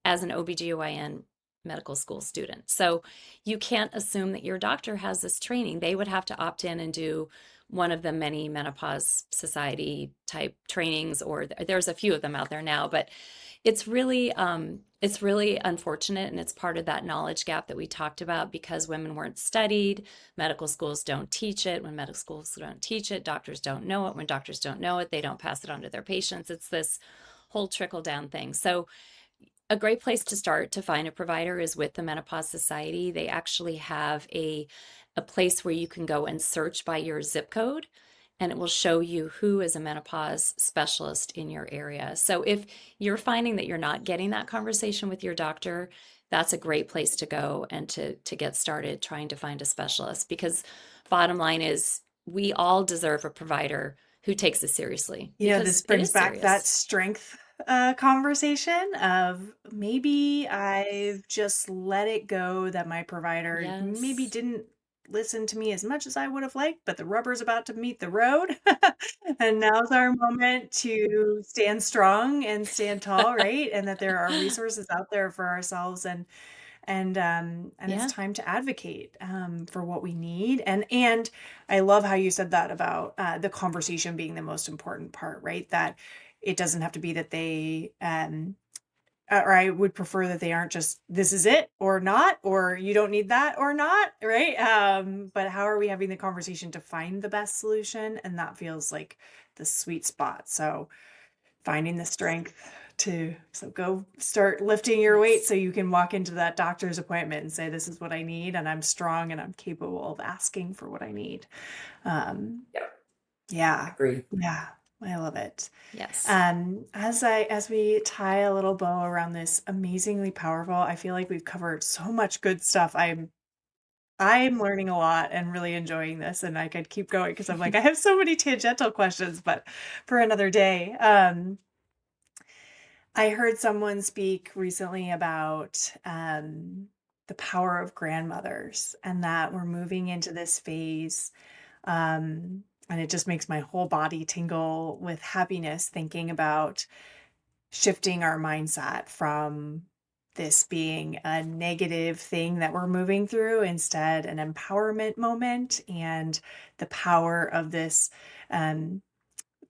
as an OBGYN medical school student. So you can't assume that your doctor has this training. They would have to opt in and do one of the many menopause society type trainings, or there's a few of them out there now, but it's really unfortunate, and it's part of that knowledge gap that we talked about, because women weren't studied. Medical schools don't teach it. When medical schools don't teach it, doctors don't know it. When doctors don't know it, they don't pass it on to their patients. It's this whole trickle down thing. So a great place to start to find a provider is with the Menopause Society. They actually have a place where you can go and search by your zip code, and it will show you who is a menopause specialist in your area. So if you're finding that you're not getting that conversation with your doctor, that's a great place to go and to get started trying to find a specialist, because bottom line is we all deserve a provider who takes it seriously, This because it brings is back that serious. strength conversation of maybe I've just let it go, that my provider maybe Yes. didn't listen to me as much as I would have liked, but the rubber's about to meet the road. And now's our moment to stand strong and stand tall, right? And that there are resources out there for ourselves, and it's Yeah. time to advocate for what we need. And I love how you said that about the conversation being the most important part, right? That it doesn't have to be that they or I would prefer that they aren't just this is it or not, or you don't need that or not, right? But how are we having the conversation to find the best solution? And that feels like the sweet spot. So finding the strength to go start lifting your weight Yes. so you can walk into that doctor's appointment and say, this is what I need, and I'm strong and I'm capable of asking for what I need. um Yeah, yeah. agree. Yeah, I love it. Yes. As we tie a little bow around this amazingly powerful, I feel like we've covered so much good stuff. I'm learning a lot and really enjoying this, and I could keep going because I'm like, I have so many tangential questions, but for another day. I heard someone speak recently about the power of grandmothers, and that we're moving into this phase. And it just makes my whole body tingle with happiness thinking about shifting our mindset from this being a negative thing that we're moving through, instead an empowerment moment, and the power of this um,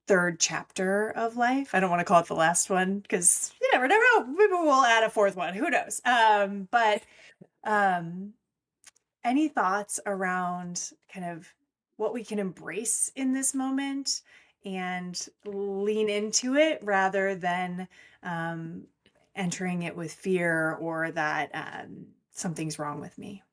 third chapter of life. I don't want to call it the last one because you never know. Maybe we'll add a fourth one. Who knows? But um, any thoughts around kind of what we can embrace in this moment and lean into it rather than um, entering it with fear, or that something's wrong with me?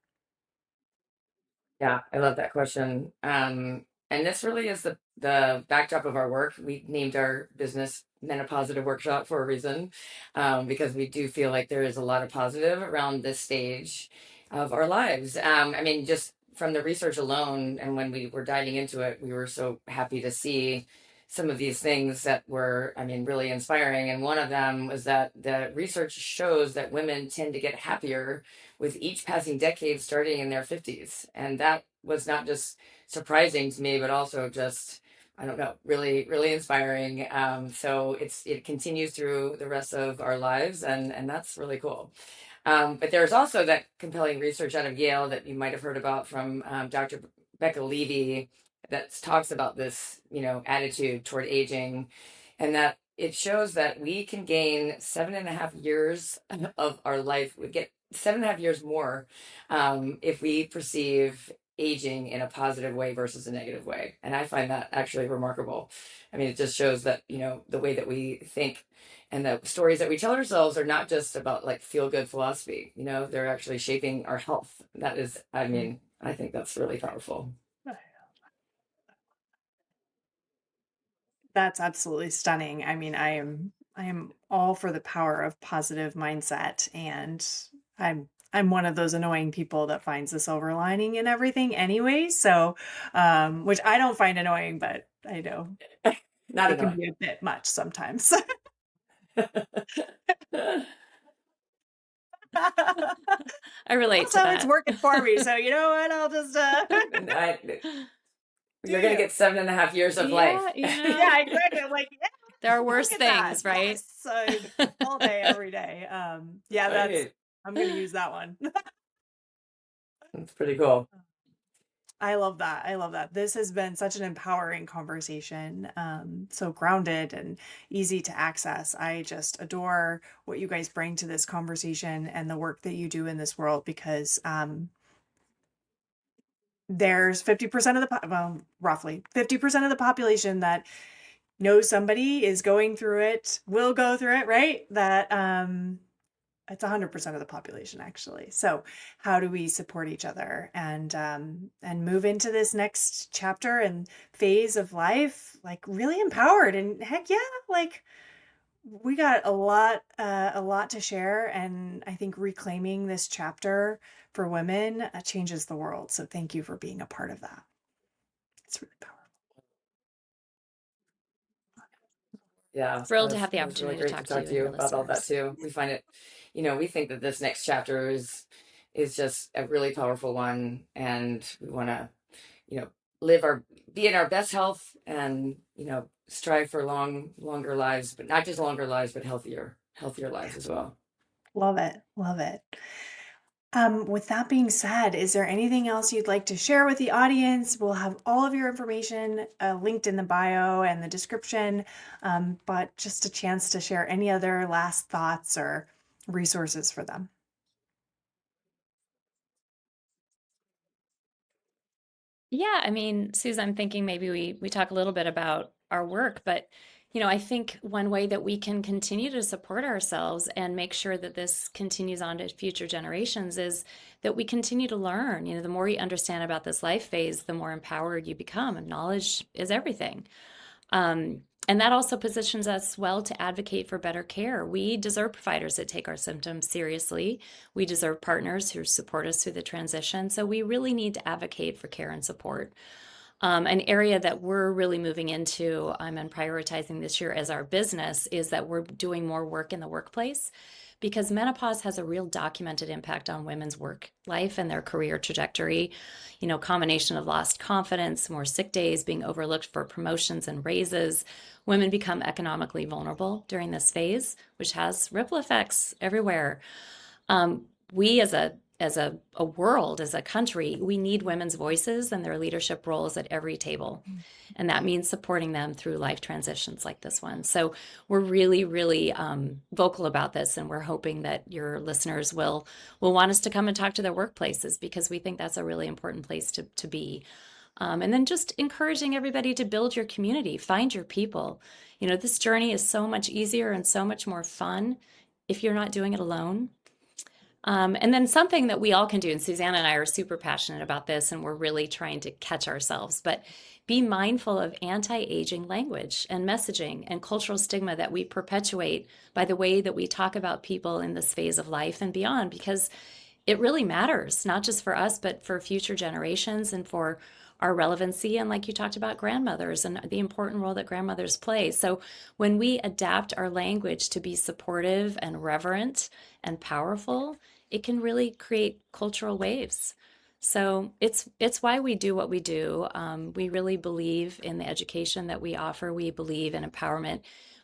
Yeah, I love that question. And this really is the backdrop of our work. We named our business Menopausitive Workshop for a reason, because we do feel like there is a lot of positive around this stage of our lives. I mean, just from the research alone, and when we were diving into it, we were so happy to see some of these things that were, I mean, really inspiring. And one of them was that the research shows that women tend to get happier with each passing decade starting in their 50s. And that was not just surprising to me, but also just, I don't know, really, really inspiring. So it continues through the rest of our lives, and that's really cool. But there's also that compelling research out of Yale that you might have heard about from Dr. Becca Levy that talks about this, attitude toward aging, and that it shows that we can gain 7.5 years of our life. We get 7.5 years more if we perceive aging in a positive way versus a negative way. And I find that actually remarkable. I mean, it just shows that, the way that we think and the stories that we tell ourselves are not just about like feel good philosophy, they're actually shaping our health. That is, I mean, I think that's really powerful. That's absolutely stunning. I mean, I am all for the power of positive mindset, and I'm one of those annoying people that finds the silver lining in everything anyway. So, which I don't find annoying, but I know Not it can annoying. be a bit much sometimes. I relate to Also, it's that. working for me, so you know what? I'll just And do you're going to you. get 7.5 years of life. Yeah, Yeah, exactly. I'm like, yeah, there are look worse at that. things, right? Yes, all day, every day. Yeah, Right. I'm gonna use that one. That's pretty cool. I love that. I love that. This has been such an empowering conversation. So grounded and easy to access. I just adore what you guys bring to this conversation and the work that you do in this world because there's 50% of well, roughly 50% of the population that knows somebody is going through it, will go through it, right? That it's 100% of the population actually. So how do we support each other and move into this next chapter and phase of life like really empowered? And heck yeah, like we got a lot to share, and I think reclaiming this chapter for women changes the world. So thank you for being a part of that. It's really powerful. Yeah, Thrilled to it have the was really opportunity to great to talk to talk you to and you your about all that listeners. too. We find it, we think that this next chapter is just a really powerful one, and we want to, you know, be in our best health, and strive for longer lives, but not just longer lives, but healthier lives as well. Love it. Love it. With that being said, is there anything else you'd like to share with the audience? We'll have all of your information linked in the bio and the description, but just a chance to share any other last thoughts or resources for them. Yeah, I mean, Susan, I'm thinking maybe we talk a little bit about our work, but I think one way that we can continue to support ourselves and make sure that this continues on to future generations is that we continue to learn. The more you understand about this life phase, the more empowered you become, and knowledge is everything. And that also positions us well to advocate for better care. We deserve providers that take our symptoms seriously. We deserve partners who support us through the transition. So we really need to advocate for care and support. An area that we're really moving into and prioritizing this year as our business is that we're doing more work in the workplace, because menopause has a real documented impact on women's work life and their career trajectory. Combination of lost confidence, more sick days, being overlooked for promotions and raises. Women become economically vulnerable during this phase, which has ripple effects everywhere. We as a world, as a country, we need women's voices and their leadership roles at every table. And that means supporting them through life transitions like this one. So we're really, really vocal about this, and we're hoping that your listeners will want us to come and talk to their workplaces, because we think that's a really important place to be. And then just encouraging everybody to build your community, find your people. This journey is so much easier and so much more fun if you're not doing it alone. And then something that we all can do, and Susannah and I are super passionate about this, and we're really trying to catch ourselves, but be mindful of anti-aging language and messaging and cultural stigma that we perpetuate by the way that we talk about people in this phase of life and beyond, because it really matters, not just for us, but for future generations and for our relevancy. And like you talked about, grandmothers and the important role that grandmothers play. So when we adapt our language to be supportive and reverent and powerful, it can really create cultural waves. So it's why we do what we do. We really believe in the education that we offer. We believe in empowerment.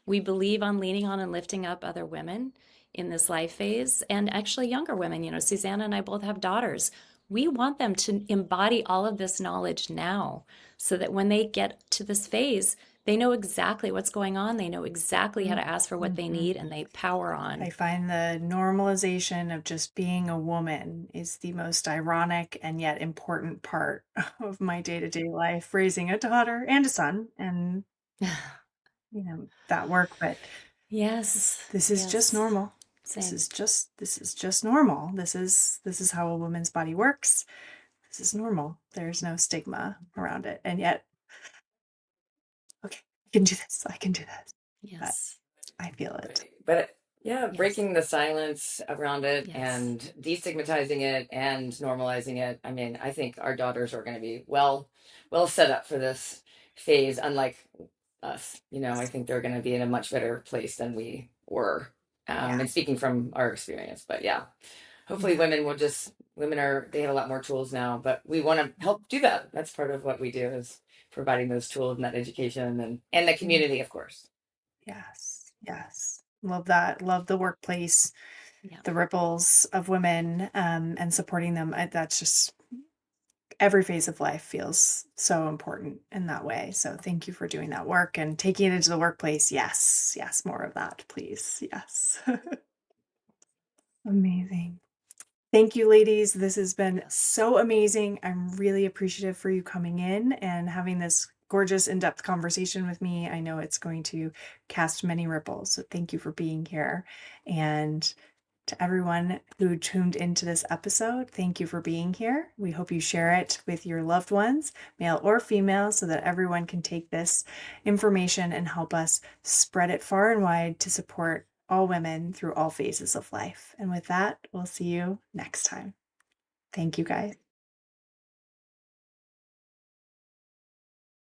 We believe on leaning on and lifting up other women in this life phase, and actually younger women. Susannah and I both have daughters. We want them to embody all of this knowledge now, so that when they get to this phase, they know exactly what's going on. They know exactly how to ask for what they Mhm. need, and they power on. I find the normalization of just being a woman is the most ironic and yet important part of my day-to-day life, raising a daughter and a son and, that work. But Yes. this is just Yes. normal. This Same. is just normal. This is how a woman's body works. This is normal. There's no stigma around it. And yet, okay, I can do this. I can do this. But Yes. I feel it. Right. But yeah, Yes. breaking the silence around it Yes. and destigmatizing it and normalizing it. I mean, I think our daughters are going to be well set up for this phase, unlike us. I think they're going to be in a much better place than we were. Yeah. And speaking from our experience, but yeah, hopefully Yeah. they have a lot more tools now, but we want to help do that. That's part of what we do, is providing those tools and that education and the community, of course. Yes. Yes. Love that. Love the workplace, Yeah. the ripples of women, and supporting them. That's just every phase of life feels so important in that way. So thank you for doing that work and taking it into the workplace. Yes. Yes. More of that, please. Yes. Amazing. Thank you, ladies. This has been so amazing. I'm really appreciative for you coming in and having this gorgeous in-depth conversation with me. I know it's going to cast many ripples. So thank you for being here. And to everyone who tuned into this episode, thank you for being here. We hope you share it with your loved ones, male or female, so that everyone can take this information and help us spread it far and wide to support all women through all phases of life. And with that, we'll see you next time. Thank you, guys.